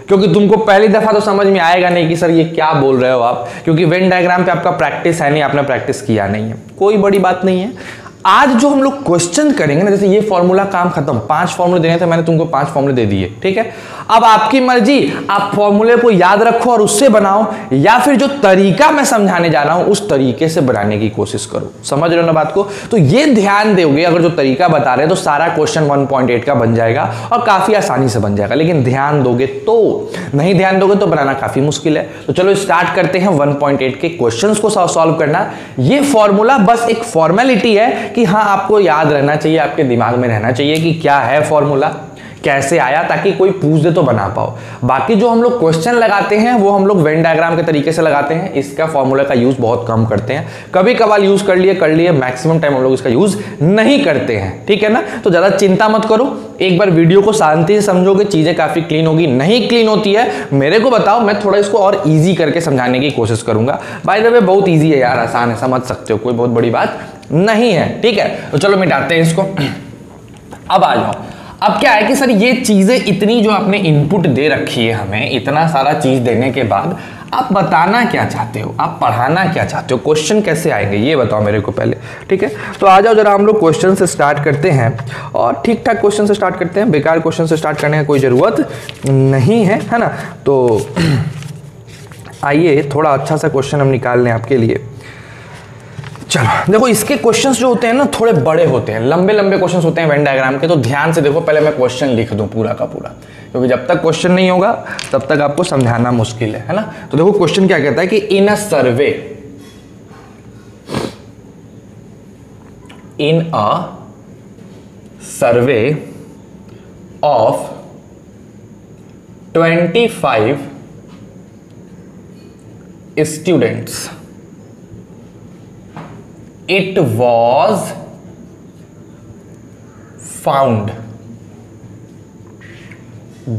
क्योंकि तुमको पहली दफा तो समझ में आएगा नहीं कि सर ये क्या बोल रहे हो आप, क्योंकि वेन डायग्राम पे आपका प्रैक्टिस है नहीं, आपने प्रैक्टिस किया नहीं है। कोई बड़ी बात नहीं है। आज जो हम लोग क्वेश्चन करेंगे ना, जैसे ये फॉर्मूला काम खत्म, 5 फॉर्मूले देने थे, मैंने तुमको 5 फॉर्मूले दे दिए, ठीक है। अब आपकी मर्जी, आप फॉर्मूले को याद रखो और उससे बनाओ, या फिर जो तरीका मैं समझाने जा रहा हूं उस तरीके से बनाने की कोशिश करो। समझ रहे हो ना बात को। तो ये ध्यान दोगे, अगर जो तरीका बता रहे हैं तो सारा क्वेश्चन 1.8 का बन जाएगा और काफी आसानी से बन जाएगा, लेकिन ध्यान दोगे तो। नहीं ध्यान दोगे तो बनाना काफी मुश्किल है। तो चलो स्टार्ट करते हैं 1.8 के क्वेश्चंस को सॉल्व करना। ये फॉर्मूला बस एक फॉर्मेलिटी है कि हाँ, आपको याद रहना चाहिए, आपके दिमाग में रहना चाहिए कि क्या है फॉर्मूला, कैसे आया, ताकि कोई पूछ दे तो बना पाओ। बाकी जो हम लोग क्वेश्चन लगाते हैं वो हम लोग वेन डायग्राम के तरीके से लगाते हैं। इसका फॉर्मूला का यूज बहुत कम करते हैं, कभी कभार यूज कर लिए, मैक्सिमम टाइम हम लोग इसका यूज नहीं करते हैं, ठीक है ना। तो ज्यादा चिंता मत करो, एक बार वीडियो को शांति से समझोगे, चीजें काफी क्लीन होगी। नहीं क्लीन होती है मेरे को बताओ, मैं थोड़ा इसको और ईजी करके समझाने की कोशिश करूंगा। बाय द वे बहुत ईजी है यार, आसान है, समझ सकते हो, कोई बहुत बड़ी बात नहीं है, ठीक है। तो चलो मिटाते हैं इसको। अब आ जाओ। अब क्या है कि सर ये चीजें इतनी जो आपने इनपुट दे रखी है हमें, इतना सारा चीज देने के बाद आप बताना क्या चाहते हो, आप पढ़ाना क्या चाहते हो, क्वेश्चन कैसे आएंगे ये बताओ मेरे को पहले, ठीक है। तो आ जाओ जरा हम लोग क्वेश्चन से स्टार्ट करते हैं और ठीक ठाक क्वेश्चन से स्टार्ट करते हैं। बेकार क्वेश्चन से स्टार्ट करने की कोई जरूरत नहीं है ना। तो आइए थोड़ा अच्छा सा क्वेश्चन हम निकाल लें आपके लिए। चलो देखो, इसके क्वेश्चंस जो होते हैं ना थोड़े बड़े होते हैं, लंबे लंबे क्वेश्चंस होते हैं वेन डायग्राम के। तो ध्यान से देखो, पहले मैं क्वेश्चन लिख दूं पूरा का पूरा, क्योंकि जब तक क्वेश्चन नहीं होगा तब तक आपको समझाना मुश्किल है ना। तो देखो क्वेश्चन क्या कहता है कि in a survey of 25 students, it was found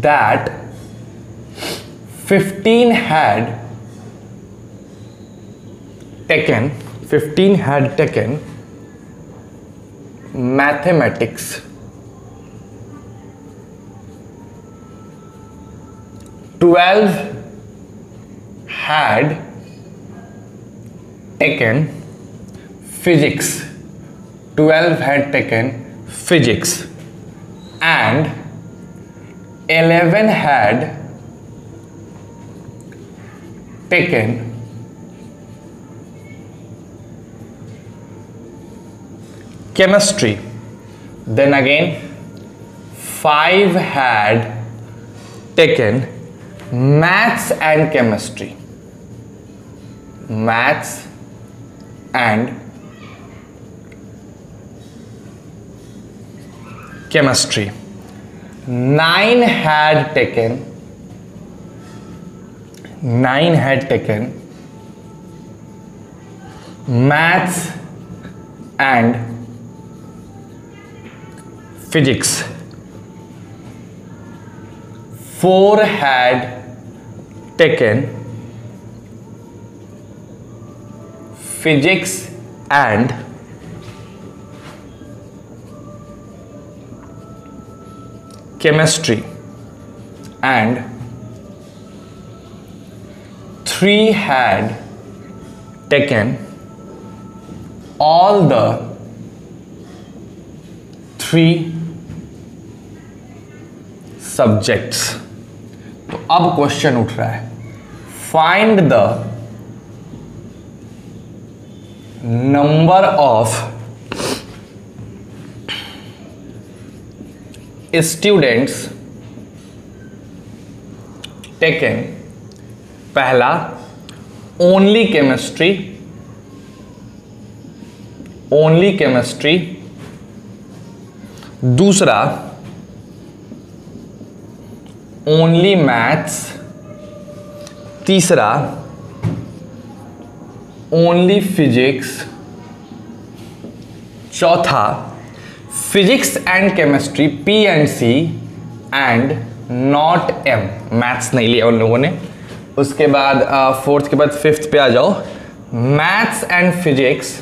that 15 had taken mathematics, 12 had taken physics, 12 had taken physics, and 11 had taken chemistry. Then again 5 had taken maths and chemistry, maths and chemistry. 9 had taken maths and physics. 4 had taken physics and chemistry, and 3 had taken all the 3 subjects. तो अब question उठ रहा है, find the number of students taken, पहला only chemistry, दूसरा only maths, तीसरा only physics, चौथा physics and chemistry P and C and not M, maths नहीं लिया उन लोगों ने। उसके बाद फोर्थ के बाद फिफ्थ पे आ जाओ, maths and physics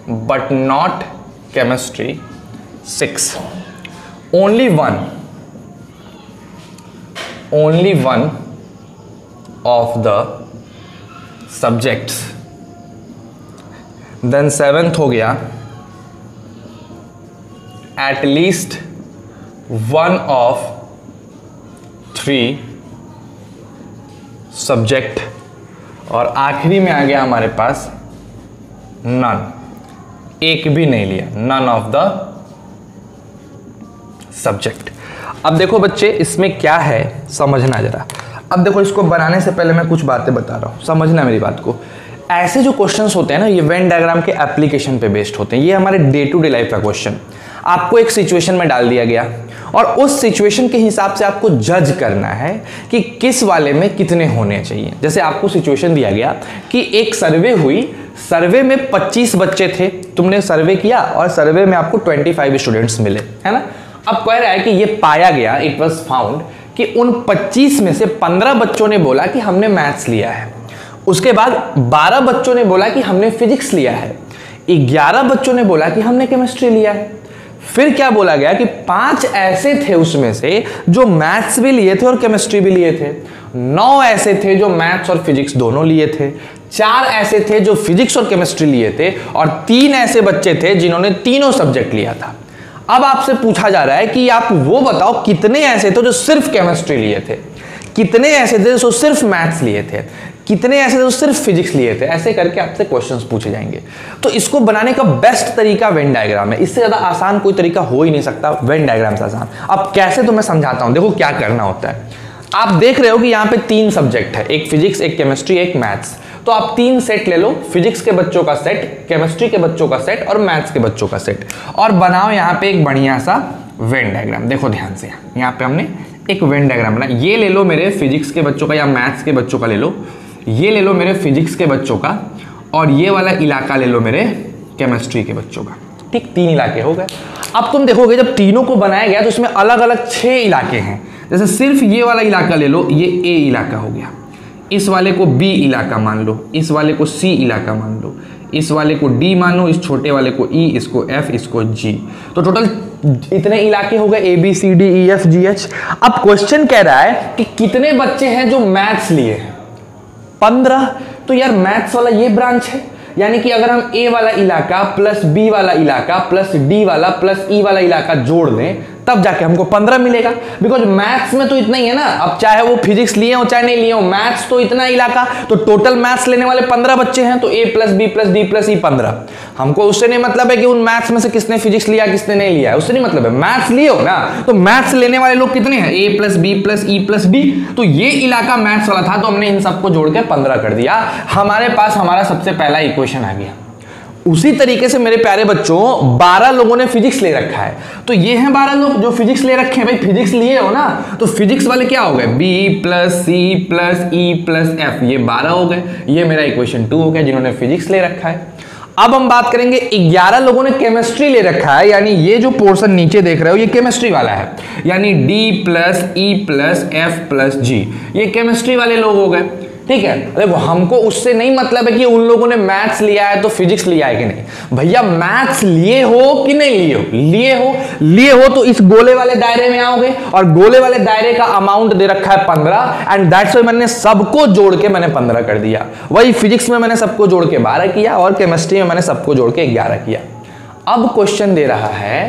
but not chemistry. 6 only one of the subjects. Then 7th हो गया, at least one of 3 subject, और आखिरी में आ गया हमारे पास नन, एक भी नहीं लिया, नन ऑफ द सब्जेक्ट। अब देखो बच्चे इसमें क्या है समझना जरा। अब देखो इसको बनाने से पहले मैं कुछ बातें बता रहा हूं, समझना मेरी बात को। ऐसे जो क्वेश्चंस होते हैं ना, ये वेन डायग्राम के एप्लीकेशन पे बेस्ड होते हैं। ये हमारे डे टू डे लाइफ का क्वेश्चन, आपको एक सिचुएशन में डाल दिया गया और उस सिचुएशन के हिसाब से आपको जज करना है कि किस वाले में कितने होने चाहिए। जैसे आपको सिचुएशन दिया गया कि एक सर्वे हुई, सर्वे में 25 बच्चे थे, तुमने सर्वे किया और सर्वे में आपको 25 स्टूडेंट्स मिले, है ना। अब कह रहा है कि ये पाया गया, इट वाज फाउंड, कि उन 25 में से 15 बच्चों ने बोला कि हमने मैथ्स लिया है, उसके बाद 12 बच्चों ने बोला कि हमने फिजिक्स लिया है, 11 बच्चों ने बोला कि हमने केमिस्ट्री लिया है। फिर क्या बोला गया कि 5 ऐसे थे उसमें से जो मैथ्स भी लिए थे और केमिस्ट्री भी लिए थे, 9 ऐसे थे जो मैथ्स और फिजिक्स दोनों लिए थे, 4 ऐसे थे जो फिजिक्स और केमिस्ट्री लिए थे, और 3 ऐसे बच्चे थे जिन्होंने तीनों सब्जेक्ट लिया था। अब आपसे पूछा जा रहा है कि आप वो बताओ कितने ऐसे थे जो सिर्फ केमिस्ट्री लिए थे, कितने ऐसे थे जो सिर्फ मैथ्स लिए थे, कितने ऐसे थे जो सिर्फ फिजिक्स लिए थे। ऐसे करके आपसे क्वेश्चंस पूछे जाएंगे। तो इसको बनाने का बेस्ट तरीका वेन डायग्राम है, इससे ज्यादा आसान कोई तरीका हो ही नहीं सकता वेन डायग्राम से आसान। अब कैसे तो मैं समझाता हूं, देखो क्या करना होता है। आप देख रहे हो कि यहाँ पे 3 सब्जेक्ट है, एक फिजिक्स, एक केमिस्ट्री, एक मैथ्स। तो आप 3 सेट ले लो, फिजिक्स के बच्चों का सेट, केमिस्ट्री के बच्चों का सेट और मैथ्स के बच्चों का सेट, और बनाओ यहाँ पे एक बढ़िया सा वेन डायग्राम। देखो ध्यान से, यहाँ पे हमने एक वेन डायग्राम बना। ये ले लो मेरे फिजिक्स के बच्चों का या मैथ्स के बच्चों का ले लो, ये ले लो मेरे फिजिक्स के बच्चों का, और ये वाला इलाका ले लो मेरे केमिस्ट्री के बच्चों का। ठीक, 3 इलाके हो गए। अब तुम देखोगे जब तीनों को बनाया गया तो इसमें अलग अलग 6 इलाके हैं। जैसे सिर्फ ये वाला इलाका ले लो, ये ए इलाका हो गया, इस वाले को बी इलाका मान लो, इस वाले को सी इलाका मान लो, इस वाले को डी मानो, इस छोटे वाले को ई, इसको एफ, इसको जी। तो टोटल इतने इलाके हो गए, A B C D E F G H. अब क्वेश्चन कह रहा है कि कितने बच्चे हैं जो मैथ्स लिए हैं, 15। तो यार मैथ्स वाला ये ब्रांच है, यानी कि अगर हम ए वाला इलाका प्लस बी वाला इलाका प्लस डी वाला प्लस ई वाला इलाका जोड़ दें तब जाके हमको 15 मिलेगा। बिकॉज मैथ्स में तो इतना ही है ना, अब चाहे वो फिजिक्स लिए हो चाहे नहीं लिए हो, मैथ्स तो इतना इलाका, तो टोटल मैथ्स लेने वाले 15 बच्चे हैं, तो A plus B plus D plus E 15। हमको उससे नहीं मतलब है कि उन मैथ्स में से किसने फिजिक्स लिया किसने नहीं लिया, उससे नहीं मतलब है। मैथ्स लिए हो ना, तो मैथ्स लेने वाले लोग कितने हैं, A plus B plus E plus D. तो ये इलाका मैथ्स वाला था, तो हमने इन सबको जोड़ के 15 कर दिया। हमारे पास हमारा सबसे पहला इक्वेशन आ गया। उसी तरीके से मेरे प्यारे बच्चों 12 लोगों ने फिजिक्स ले रखा है, तो ये हैं 12 लोग जो फिजिक्स ले रखे हैं। भाई फिजिक्स लिए हो ना, तो फिजिक्स वाले क्या हो गए, B plus C plus E plus F, ये 12 हो गए। ये मेरा इक्वेशन 2 हो गया जिन्होंने फिजिक्स ले रखा है। अब हम बात करेंगे 11 लोगों ने केमिस्ट्री ले रखा है, यानी ये जो पोर्शन नीचे देख रहे हो ये केमिस्ट्री वाला है, यानी D plus E plus F plus G, ये केमिस्ट्री वाले लोग हो गए। ठीक है, देखो हमको उससे नहीं मतलब है कि उन लोगों ने मैथ्स लिया है तो फिजिक्स लिया है कि नहीं। भैया मैथ्स लिए हो कि नहीं लिए हो, लिए हो तो इस गोले वाले दायरे में आओगे, और गोले वाले दायरे का अमाउंट दे रखा है 15, एंड दैट्स व्हाई मैंने सबको जोड़ के मैंने 15 कर दिया। वही फिजिक्स में मैंने सबको जोड़ के 12 किया, और केमिस्ट्री में मैंने सबको जोड़ के 11 किया। अब क्वेश्चन दे रहा है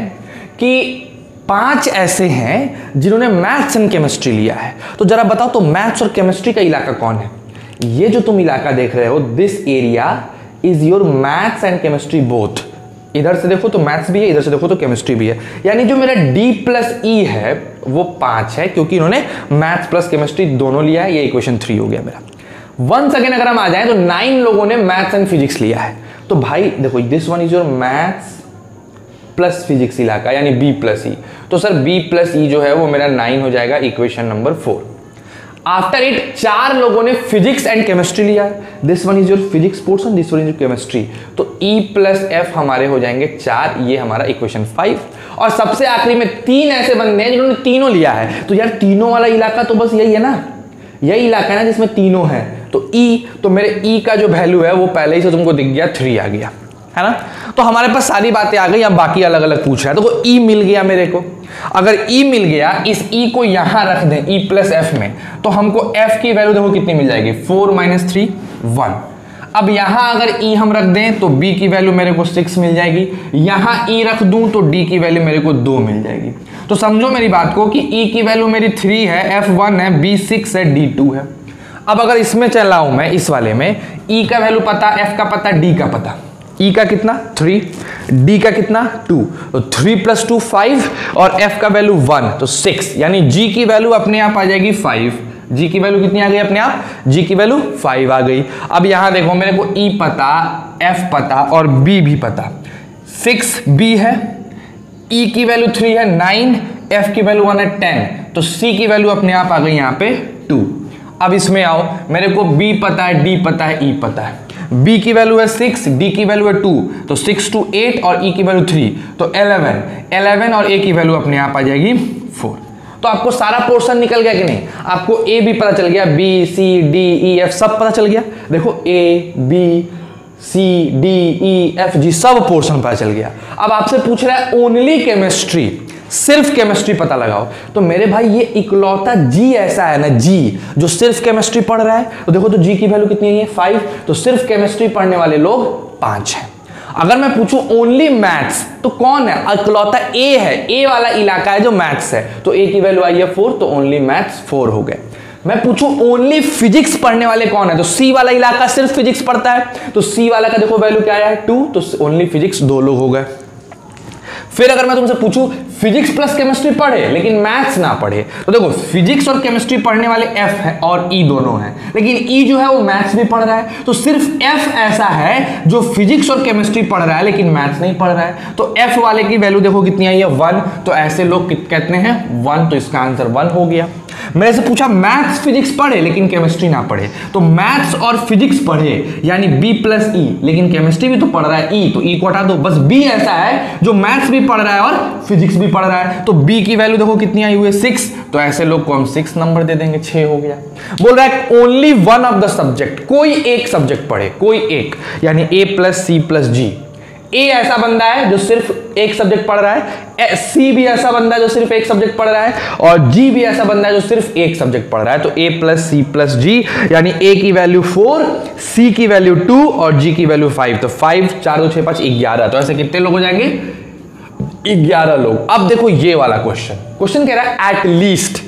कि 5 ऐसे हैं जिन्होंने मैथ्स एंड केमिस्ट्री लिया है। तो जरा बताओ तो मैथ्स और केमिस्ट्री का इलाका कौन है? ये जो तुम इलाका देख रहे हो, this area is your maths and chemistry both. इधर से देखो तो मैथ्स भी है, इधर से देखो तो केमिस्ट्री भी है। यानी जो मेरा D+E है वो 5 है, क्योंकि इन्होंने मैथ्स प्लस केमिस्ट्री दोनों लिया है। ये इक्वेशन 3 हो गया मेरा। वंस अगेन अगर हम आ जाएं तो 9 लोगों ने मैथ्स एंड फिजिक्स लिया है। तो भाई देखो, this one is your maths plus physics इलाका, यानी B+E। तो सर B+E जो है वो मेरा 9 हो जाएगा, इक्वेशन नंबर 4। आफ्टर इट 4 लोगों ने फिजिक्स एंड केमिस्ट्री लिया है। This one is your physics portion, this one is your chemistry. तो E+F हमारे हो जाएंगे 4, ये हमारा इक्वेशन 5। और सबसे आखिरी में 3 ऐसे बंदे हैं जिन्होंने तीनों लिया है। तो यार तीनों वाला इलाका तो बस यही है ना, यही इलाका है ना जिसमें तीनों है। तो E, तो मेरे E का जो वैल्यू है वो पहले ही से तुमको दिख गया, 3 आ गया, है ना। तो हमारे पास सारी बातें आ गई। अब बाकी अलग अलग पूछ रहा है। तो E मिल गया मेरे को। अगर E मिल गया, इस E को यहां रख दें E+F में, तो हमको F की वैल्यू देखो कितनी मिल जाएगी, 4 - 3 1। अब यहां अगर E हम रख दें तो B की वैल्यू मेरे को 6 मिल जाएगी। यहां E रख दूं तो D की वैल्यू मेरे को 2 मिल जाएगी। तो समझो मेरी बात को कि E की वैल्यू मेरी 3 है, F 1 है, B 6 है, D 2 है। अब अगर इसमें चलाऊं मैं, इस वाले में, E का वैल्यू पता, F का पता, D का पता। E का कितना 3, D का कितना 2, तो 3 + 2 5, और F का वैल्यू 1 तो 6, यानी G की वैल्यू अपने आप आ जाएगी 5। G की वैल्यू कितनी आ गई अपने आप? G की वैल्यू 5 आ गई। अब यहां देखो मेरे को E पता, F पता और B भी पता। 6 B है, E की वैल्यू 3 है 9, F की वैल्यू 1 है 10, तो C की वैल्यू अपने आप आ गई यहां पे 2। अब इसमें आओ, मेरे को B पता है, D पता है, E पता है। B की वैल्यू है 6, D की वैल्यू है 2, तो 6 2 8 और E की वैल्यू 3, तो 11 और A की वैल्यू अपने आप आ जाएगी 4। तो आपको सारा पोर्शन निकल गया कि नहीं? आपको A भी पता चल गया, B C D E F सब पता चल गया। देखो A B C D E F G सब पोर्शन पता चल गया। अब आपसे पूछ रहा है ओनली केमिस्ट्री, सिर्फ केमिस्ट्री पता लगाओ। तो मेरे भाई ये इकलौता G ऐसा है ना, G जो सिर्फ केमिस्ट्री पढ़ रहा है। तो देखो तो G की वैल्यू कितनी है 5, तो सिर्फ केमिस्ट्री पढ़ने वाले लोग 5 हैं। अगर मैं पूछूं ओनली मैथ्स तो कौन है? इकलौता A है, A वाला इलाका है जो मैथ्स है। तो A की वैल्यू आई है 4, तो ओनली मैथ्स 4 हो गए। मैं पूछूं ओनली फिजिक्स पढ़ने वाले कौन है? तो C वाला इलाका सिर्फ फिजिक्स पढ़ता है। तो C वाला का देखो वैल्यू क्या है 2, तो ओनली फिजिक्स 2 लोग हो गए। फिर अगर मैं तुमसे पूछूं फिजिक्स प्लस केमिस्ट्री पढ़े लेकिन मैथ्स ना पढ़े, तो देखो फिजिक्स और केमिस्ट्री पढ़ने वाले F है और E दोनों हैं, लेकिन E जो है वो मैथ्स भी पढ़ रहा है। तो सिर्फ F ऐसा है जो फिजिक्स और केमिस्ट्री पढ़ रहा है लेकिन मैथ्स नहीं पढ़ रहा है। तो F वाले की वैल्यू देखो कितनी आई है 1, तो ऐसे लोग कहते हैं 1, तो इसका आंसर 1 हो गया। मैंने से पूछा मैथ्स फिजिक्स पढ़े लेकिन केमिस्ट्री ना पढ़े, तो मैथ्स और फिजिक्स पढ़े यानी B+E, लेकिन केमिस्ट्री भी तो पढ़ रहा है E, तो E को हटा दो, बस B ऐसा है जो मैथ्स भी पढ़ रहा है और फिजिक्स भी पढ़ रहा है। तो B की वैल्यू देखो कितनी आई हुई है 6, तो ऐसे लोग को हम 6 नंबर दे देंगे, 6 हो गया। बोल रहा है only one of the subject, कोई एक सब्जेक्ट पढ़े, कोई एक, यानी A+C+G। A ऐसा बंदा है जो सिर्फ एक सब्जेक्ट पढ़ रहा है, C भी ऐसा बंदा है जो सिर्फ एक सब्जेक्ट पढ़ रहा है, और G भी ऐसा बंदा है जो सिर्फ एक सब्जेक्ट पढ़ रहा है। तो A+C+G, यानी A की वैल्यू 4, C की वैल्यू 2 और G की वैल्यू 5, तो 5 4 2 6 5 11, तो ऐसे कितने लोग हो जाएंगे? 11 लोग। अब देखो ये वाला क्वेश्चन कह रहा है एट लीस्ट,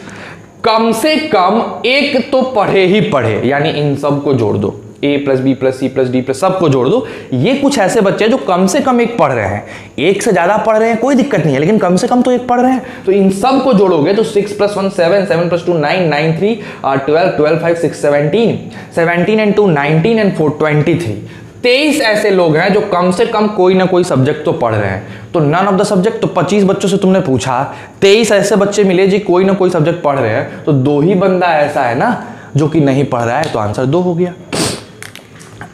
कम से कम एक तो पढ़े ही पढ़े, यानी इन सब को जोड़ दो, A+B+C+D+ सबको जोड़ दो। ये कुछ ऐसे बच्चे हैं जो कम से कम एक पढ़ रहे हैं, एक से ज्यादा पढ़ रहे हैं कोई दिक्कत नहीं है, लेकिन कम से कम तो एक पढ़ रहे हैं। तो इन सब को जोड़ोगे तो 6 + 1 7, 7 + 2 9, 9 3 12, 12 5 6 17, 17 and 2 19 and 4 23, 23 ऐसे लोग हैं जो कम से कम कोई ना कोई सब्जेक्ट तो पढ़ रहे हैं। तो नन ऑफ द सब्जेक्ट, तो 25 बच्चों से तुमने पूछा, 23 ऐसे बच्चे मिले जी कोई ना कोई सब्जेक्ट पढ़ रहे हैं, तो 2 ही बंदा ऐसा है ना जो कि नहीं पढ़ रहा है, तो आंसर 2 हो गया।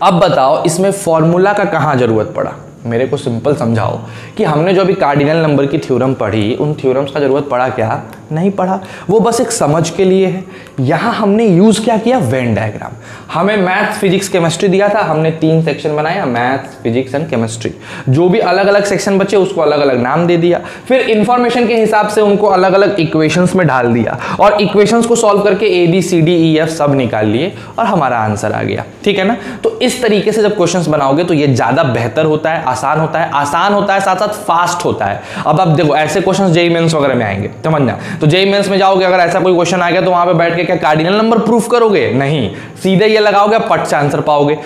अब बताओ इसमें फॉर्मूला का कहाँ जरूरत पड़ा? मेरे को सिंपल समझाओ कि हमने जो अभी कार्डिनल नंबर की थ्योरम पढ़ी, उन थ्योरम्स का जरूरत पड़ा क्या? नहीं पढ़ा, वो बस एक समझ के लिए है। यहाँ हमने यूज़ क्या किया, वेन डायग्राम। हमें मैथ्स, फिजिक्स, केमिस्ट्री दिया था, हमने 3 सेक्शन बनाया, मैथ्स, फिजिक्स एंड केमिस्ट्री। जो भी अलग अलग सेक्शन बचे उसको अलग अलग नाम दे दिया, फिर इंफॉर्मेशन के हिसाब से उनको अलग अलग इक्वेशंस में डाल दिया और इक्वेशंस को सॉल्व करके ABCDEF सब निकाल लिए और हमारा आंसर आ गया। ठीक है ना। तो इस तरीके से जब क्वेश्चंस बनाओगे तो ये ज़्यादा बेहतर होता है, आसान होता है, साथ साथ फास्ट होता है। अब आप देखो ऐसे क्वेश्चंस जेईई मेंस वगैरह में आएंगे, समझना। तो जेईई मेंस में जाओगे, अगर ऐसा कोई क्वेश्चन आ गया तो वहां पे बैठ के क्या कार्डिनल नंबर प्रूफ करोगे? नहीं, सीधे ये लगाओगे, पट से आंसर पाओगे।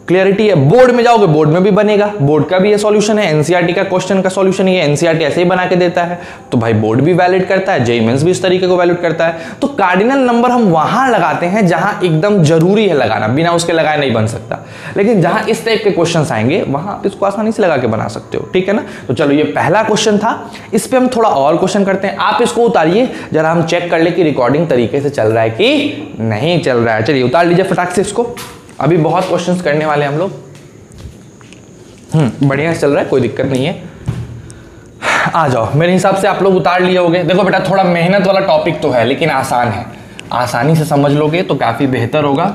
क्लियरिटी है। बोर्ड में जाओगे, बोर्ड में भी बनेगा, बोर्ड का भी ये सॉल्यूशन है। एनसीईआरटी का क्वेश्चन का सॉल्यूशन ये एनसीईआरटी ऐसे ही बना के देता है, तो भाई बोर्ड भी वैलिड करता है, जेईई मेंस भी इस तरीके को वैलिड करता है। तो कार्डिनल नंबर हम वहां लगाते हैं जहां एकदम जरूरी है लगाना, बिना उसके लगाए नहीं बन सकता। लेकिन जहां इस टाइप के क्वेश्चंस आएंगे वहां आप इसको आसानी से लगा के बना सकते हो। ठीक है ना। तो चलो, ये पहला क्वेश्चन था, इस पे हम थोड़ा और क्वेश्चन करते हैं। आप इसको उतारिए जरा, हम चेक कर ले कि रिकॉर्डिंग तरीके से चल रहा है कि नहीं चल रहा है। चलिए उतार लीजिए फटाक से इसको, अभी बहुत क्वेश्चंस करने वाले हम लोग। बढ़िया चल रहा है, कोई दिक्कत नहीं है। आ जाओ, मेरे हिसाब से आप लोग उतार लिए होंगे। देखो बेटा, थोड़ा मेहनत वाला टॉपिक तो है लेकिन आसान है, आसानी से समझ लोगे तो काफी बेहतर होगा।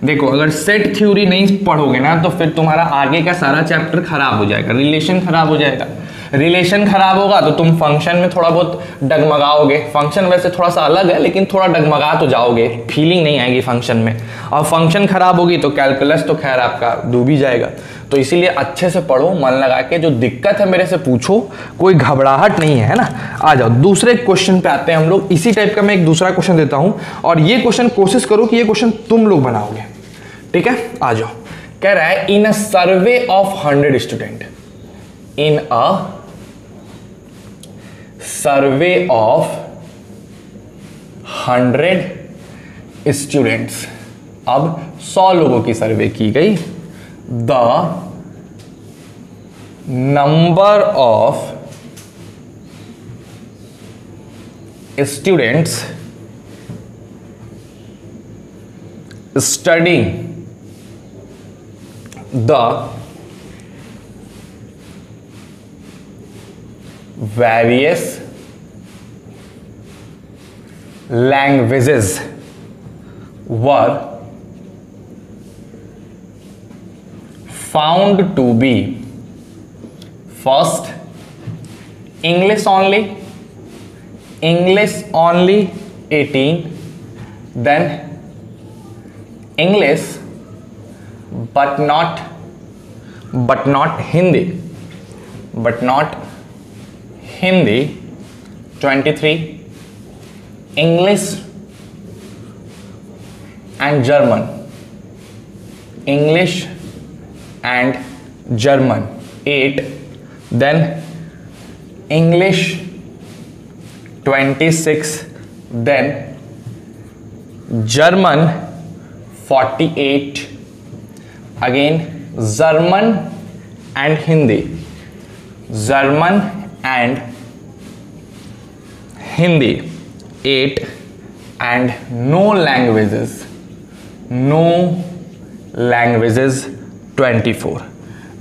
देखो, अगर सेट थ्योरी नहीं पढ़ोगे ना तो फिर तुम्हारा आगे का सारा चैप्टर खराब हो जाएगा, रिलेशन खराब हो जाएगा। रिलेशन खराब होगा तो तुम फंक्शन में थोड़ा बहुत डगमगाओगे। फंक्शन वैसे थोड़ा सा अलग है लेकिन थोड़ा डगमगा तो जाओगे, फीलिंग नहीं आएगी फंक्शन में। और फंक्शन खराब होगी तो कैलकुलस तो खैर आपका डूब ही जाएगा। तो इसीलिए अच्छे से पढ़ो, मन लगा के। जो दिक्कत है मेरे से पूछो, कोई घबराहट नहीं है ना। आ जाओ, दूसरे क्वेश्चन पे आते हैं हम लोग। इसी टाइप का मैं एक दूसरा क्वेश्चन देता हूं और ये क्वेश्चन कोशिश करो कि ये क्वेश्चन तुम लोग बनाओगे। ठीक है, आ जाओ। कह रहा है, in a survey of 100 student, in a survey of 100 students. अब 100 लोगों की सर्वे की गई। The number of students studying the various languages were found to be: first, English only 18, then English but not Hindi, 23, English and German, 8, then English 26, then German 48, again German and Hindi, Hindi 8, and no languages 24.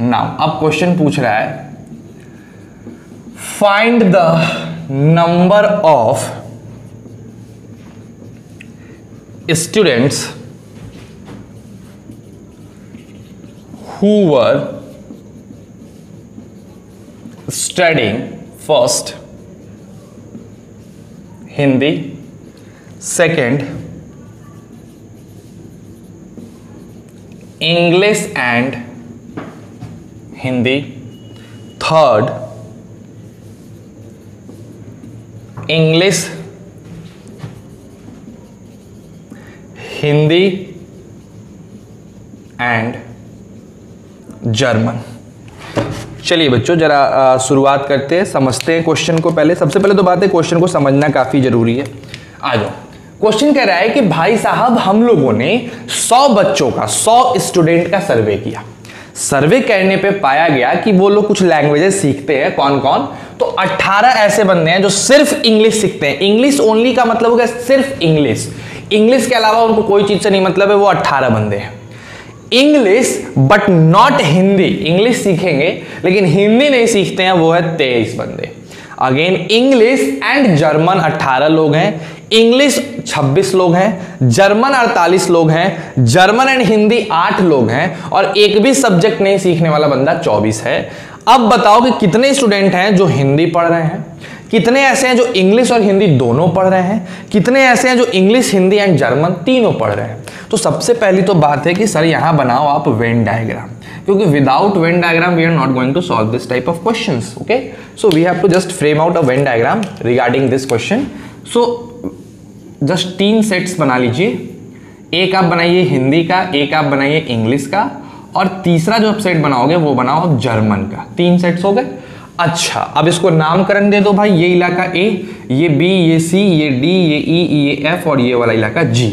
Now अब question पूछ रहा है, find the number of students who were studying first Hindi, second English and Hindi, third English, Hindi and German. चलिए बच्चों, जरा शुरुआत करते हैं, समझते हैं क्वेश्चन को। पहले सबसे पहले तो बात है, क्वेश्चन को समझना काफी जरूरी है। आ जाओ, क्वेश्चन कह रहा है कि भाई साहब हम लोगों ने 100 बच्चों का, 100 स्टूडेंट का सर्वे किया। सर्वे करने पे पाया गया कि वो लोग कुछ लैंग्वेजेस सीखते हैं। कौन कौन? तो 18 ऐसे बंदे हैं जो सिर्फ इंग्लिश सीखते हैं। इंग्लिश ओनली का मतलब हो गया सिर्फ इंग्लिश, इंग्लिश के अलावा उनको कोई चीज से नहीं मतलब है, वो 18 बंदे हैं। English but not Hindi, English सीखेंगे लेकिन हिंदी नहीं सीखते हैं, वो है 23 बंदे। अगेन इंग्लिश एंड जर्मन 18 लोग हैं, इंग्लिश 26 लोग हैं, जर्मन 48 लोग हैं, जर्मन एंड हिंदी 8 लोग हैं, और एक भी सब्जेक्ट नहीं सीखने वाला बंदा 24 है। अब बताओ कि कितने स्टूडेंट हैं जो हिंदी पढ़ रहे हैं, कितने ऐसे हैं जो इंग्लिश और हिंदी दोनों पढ़ रहे हैं, कितने ऐसे हैं जो इंग्लिश हिंदी एंड जर्मन तीनों पढ़ रहे हैं। तो सबसे पहली तो बात है कि सर यहां बनाओ आप वेन डायग्राम, क्योंकि without Venn diagram we are not going to solve this type of questions. Okay, so we have to just frame out a Venn diagram regarding this question. So just 3 sets बना लीजिए, एक आप बनाइए हिंदी का, एक आप बनाइए इंग्लिश का, और तीसरा जो आप सेट बनाओगे वो बनाओ आप जर्मन का। 3 सेट्स हो गए। अच्छा, अब इसको नामकरण दे दो भाई, ये इलाका ए, ये बी, ये सी, ये डी, ये ई, ये एफ, और ये वाला इलाका जी।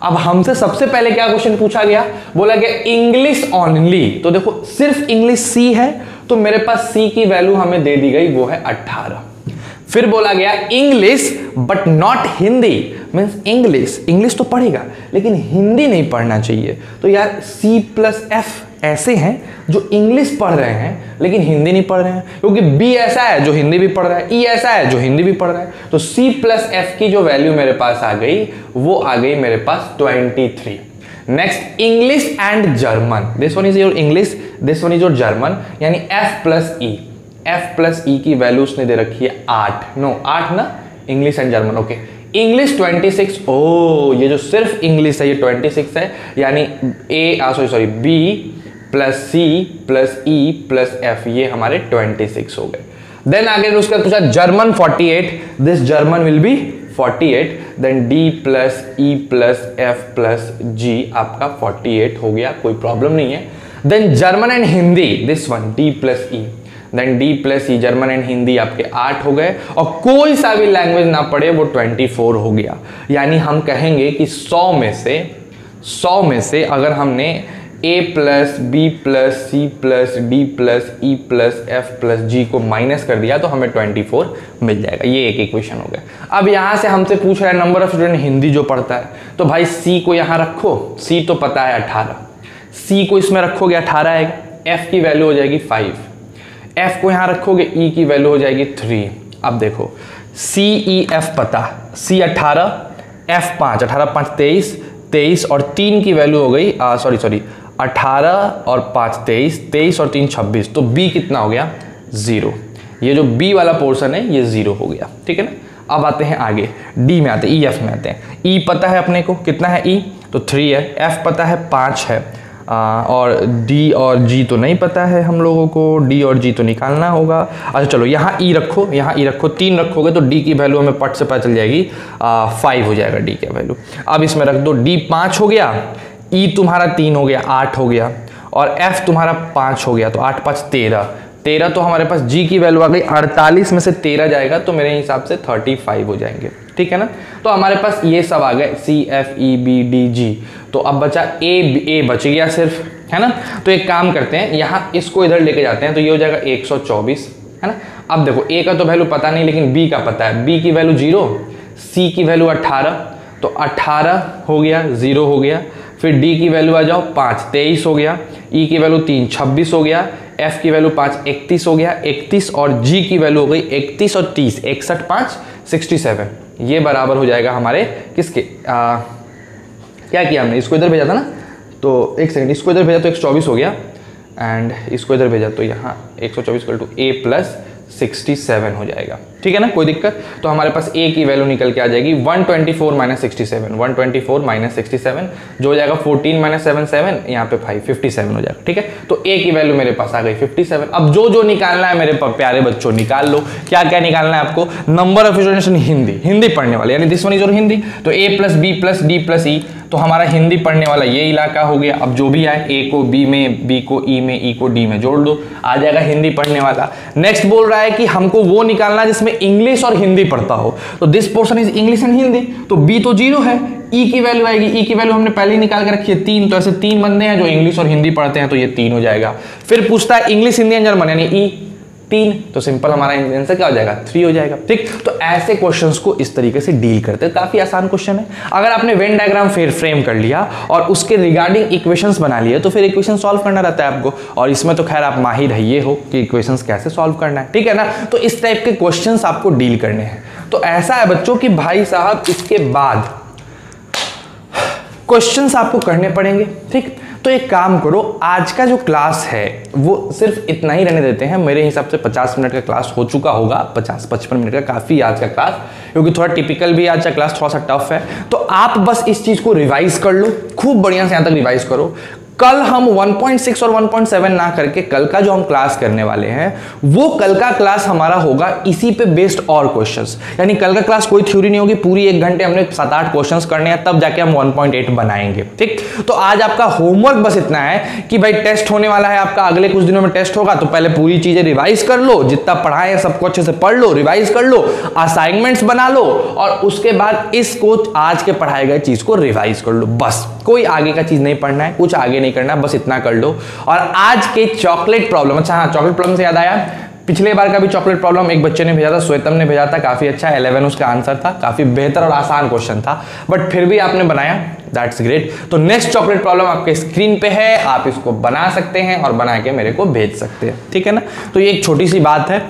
अब हमसे सबसे पहले क्या क्वेश्चन पूछा गया, बोला गया इंग्लिश ओनली। तो देखो सिर्फ इंग्लिश सी है, तो मेरे पास सी की वैल्यू हमें दे दी गई, वो है 18। फिर बोला गया English but not Hindi, means English तो पढ़ेगा लेकिन हिंदी नहीं पढ़ना चाहिए। तो यार सी प्लस एफ ऐसे हैं जो इंग्लिश पढ़ रहे हैं लेकिन हिंदी नहीं पढ़ रहे हैं, क्योंकि बी ऐसा है जो हिंदी भी पढ़ रहा है, ई ऐसा है जो हिंदी भी पढ़ रहा है। तो सी प्लस एफ की जो वैल्यू मेरे पास आ गई, वो आ गई मेरे पास 23। Next English and German, this one is your English, this one is your German, यानी F plus E. F plus E की वैल्यू उसने दे रखी है 8 ना, English and German. Okay, English 26, ओ ये जो सिर्फ इंग्लिश है ये 26 है, यानी B plus C plus E plus F, ये हमारे 26 हो गए। देन आगे उसका पूछा German 48, this German will be 48, then D plus E plus F plus G आपका 48 हो गया, कोई प्रॉब्लम नहीं है। Then German and Hindi, this one D plus E, then D plus E, German and Hindi आपके 8 हो गए, और कोई सा भी लैंग्वेज ना पढ़े वो 24 हो गया। यानी हम कहेंगे कि 100 में से अगर हमने A plus B plus C plus D plus E plus F plus G को माइनस कर दिया तो हमें 24 मिल जाएगा। ये एक इक्वेशन हो गया। अब यहाँ से हमसे पूछ रहा है नंबर ऑफ स्टूडेंट हिंदी जो पढ़ता है, तो भाई सी को यहाँ रखो, सी तो पता है 18, सी को इसमें रखोगे 18 आएगा, एफ की वैल्यू हो जाएगी 5, एफ को यहाँ रखोगे, ई की वैल्यू हो जाएगी 3। अब देखो सी ई एफ पता, सी 18, एफ 5, 18 5 23 और 3 की वैल्यू हो गई 18 और 5 23 और 3 26, तो बी कितना हो गया 0। ये जो बी वाला पोर्शन है ये 0 हो गया, ठीक है ना। अब आते हैं आगे, डी में आते हैं, ई एफ में आते हैं। ई पता है अपने को कितना है, ई तो 3 है, एफ पता है 5 है, और डी और जी तो नहीं पता है हम लोगों को, डी और जी तो निकालना होगा। अच्छा चलो यहाँ ई रखो, 3 रखोगे तो डी की वैल्यू हमें पट से पता चल जाएगी, 5 हो जाएगा डी की वैल्यू। अब इसमें रख दो, डी 5 हो गया, ई तुम्हारा 3 हो गया, 8 हो गया, और एफ तुम्हारा 5 हो गया, तो 8 5 13, तो हमारे पास जी की वैल्यू आ गई 48 में से 13 जाएगा तो मेरे हिसाब से 35 हो जाएंगे, ठीक है ना। तो हमारे पास ये सब आ गए, C F E B D G. तो अब बचा ए बच गया सिर्फ, है ना। तो एक काम करते हैं, यहाँ इसको इधर लेके जाते हैं, तो ये हो जाएगा 124, है ना। अब देखो ए का तो वैल्यू पता नहीं लेकिन बी का पता है, बी की वैल्यू 0, सी की वैल्यू 18, तो 18 हो गया, 0 हो गया। फिर डी की वैल्यू आ जाओ 5 23 हो गया, ई की वैल्यू 3 26 हो गया, एफ की वैल्यू 5 31 हो गया 31, और जी की वैल्यू हो गई 31 और 30 61 5 67। ये बराबर हो जाएगा हमारे किसके, क्या किया हमने, इसको इधर भेजा था ना, तो एक सेकंड, इसको इधर भेजा तो 124 हो गया, एंड इसको इधर भेजा तो यहाँ 124 इक्वल टू ए प्लस 67 हो जाएगा, ठीक है ना, कोई दिक्कत। तो हमारे पास ए की वैल्यू निकल के आ जाएगी 124 माइनस 67, 124 माइनस 67 जो हो जाएगा 14 माइनस 7 यहाँ पे 5 57 हो जाएगा, ठीक है। तो ए की वैल्यू मेरे पास आ गई 57। अब जो निकालना है मेरे प्यारे बच्चों निकाल लो। क्या क्या निकालना है आपको, नंबर ऑफ स्टूडेंट्स हिंदी पढ़ने वाले, यानी this one is your Hindi, तो A plus B plus D plus E, तो हमारा हिंदी पढ़ने वाला ये इलाका हो गया। अब जो भी आए, ए को बी में, बी को ई में, ई को डी में जोड़ दो, आ जाएगा हिंदी पढ़ने वाला। नेक्स्ट बोल रहा है कि हमको वो निकालना जिसमें इंग्लिश और हिंदी पढ़ता हो, तो this portion is English and Hindi, तो बी तो 0 है, ई की वैल्यू आएगी, ई की वैल्यू हमने पहले ही निकाल के रखी है 3, तो ऐसे 3 बंदे हैं जो इंग्लिश और हिंदी पढ़ते हैं, तो ये 3 हो जाएगा। फिर पूछता है इंग्लिश हिंदी एंड जर्मन, यानी ई, 3, तो सिंपल हमारा आंसर क्या हो जाएगा 3 हो जाएगा। ठीक, तो ऐसे क्वेश्चंस को इस तरीके से डील करते हैं, काफी आसान क्वेश्चन है। अगर आपने वेन डायग्राम फिर फ्रेम कर लिया और उसके रिगार्डिंग इक्वेशंस बना लिए तो फिर इक्वेशन सॉल्व करना रहता है आपको, और इसमें तो खैर आप माहिर है ये हो कि इक्वेशंस कैसे सॉल्व करना है, ठीक है ना। तो इस टाइप के क्वेश्चंस आपको डील करने हैं। तो ऐसा है बच्चों कि भाई साहब इसके बाद क्वेश्चंस आपको करने पड़ेंगे। ठीक, तो एक काम करो, आज का जो क्लास है वो सिर्फ इतना ही रहने देते हैं। मेरे हिसाब से 50 मिनट का क्लास हो चुका होगा, 50-55 मिनट का काफ़ी आज का क्लास, क्योंकि थोड़ा टिपिकल भी आज का क्लास थोड़ा सा टफ है। तो आप बस इस चीज़ को रिवाइज कर लो, खूब बढ़िया से यहाँ तक रिवाइज करो। कल हम 1.6 और 1.7 ना करके कल का जो हम क्लास करने वाले हैं वो कल का क्लास हमारा होगा इसी पे बेस्ड और क्वेश्चंस। यानी कल का क्लास कोई थ्योरी नहीं होगी, पूरी 1 घंटे हमने 7-8 क्वेश्चंस करने हैं, तब जाके हम 1.8 बनाएंगे। ठीक, तो आज आपका होमवर्क बस इतना है कि भाई टेस्ट होने वाला है आपका, अगले कुछ दिनों में टेस्ट होगा, तो पहले पूरी चीजें रिवाइज कर लो, जितना पढ़ाए हैं सबको अच्छे से पढ़ लो, रिवाइज कर लो, असाइनमेंट्स बना लो, और उसके बाद इसको आज के पढ़ाए गए चीज को रिवाइज कर लो। बस कोई आगे का चीज नहीं पढ़ना है, कुछ आगे नहीं करना, बस इतना कर लो। और आज के चॉकलेट प्रॉब्लम, अच्छा हाँ, चॉकलेट प्रॉब्लम से याद आया, पिछले बार का भी चॉकलेट प्रॉब्लम एक बच्चे ने भेजा था, श्वेतम ने भेजा था, काफी अच्छा 11 उसका आंसर था, काफी बेहतर और आसान क्वेश्चन था, बट फिर भी आपने बनाया, दैट्स ग्रेट। तो नेक्स्ट चॉकलेट प्रॉब्लम आपके स्क्रीन पे है, आप इसको बना सकते हैं और बना के मेरे को भेज सकते हैं, ठीक है ना। तो ये एक छोटी सी बात है।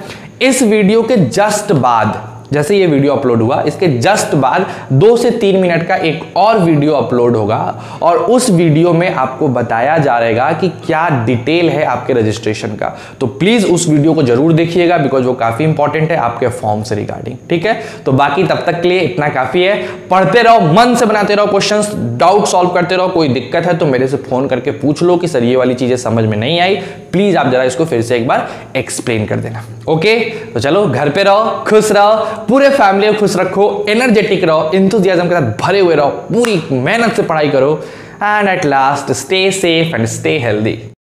इस वीडियो के जस्ट बाद, जैसे ये वीडियो अपलोड हुआ, इसके जस्ट बाद 2 से 3 मिनट का एक और वीडियो अपलोड होगा, और उस वीडियो में आपको बताया जा रहेगा कि क्या डिटेल है आपके रजिस्ट्रेशन का। तो प्लीज उस वीडियो को जरूर देखिएगा, बिकॉज वो काफी इंपॉर्टेंट है आपके फॉर्म से रिगार्डिंग, ठीक है। तो बाकी तब तक के लिए इतना काफी है, पढ़ते रहो, मन से बनाते रहो क्वेश्चंस, डाउट सॉल्व करते रहो। कोई दिक्कत है तो मेरे से फोन करके पूछ लो कि सर ये वाली चीजें समझ में नहीं आई, प्लीज आप जरा इसको फिर से एक बार एक्सप्लेन कर देना। ओके, तो चलो घर पे रहो, खुश रहो, पूरे फैमिली को खुश रखो, एनर्जेटिक रहो, एंथुसियाज्म के साथ भरे हुए रहो, पूरी मेहनत से पढ़ाई करो, and at last stay safe and stay healthy.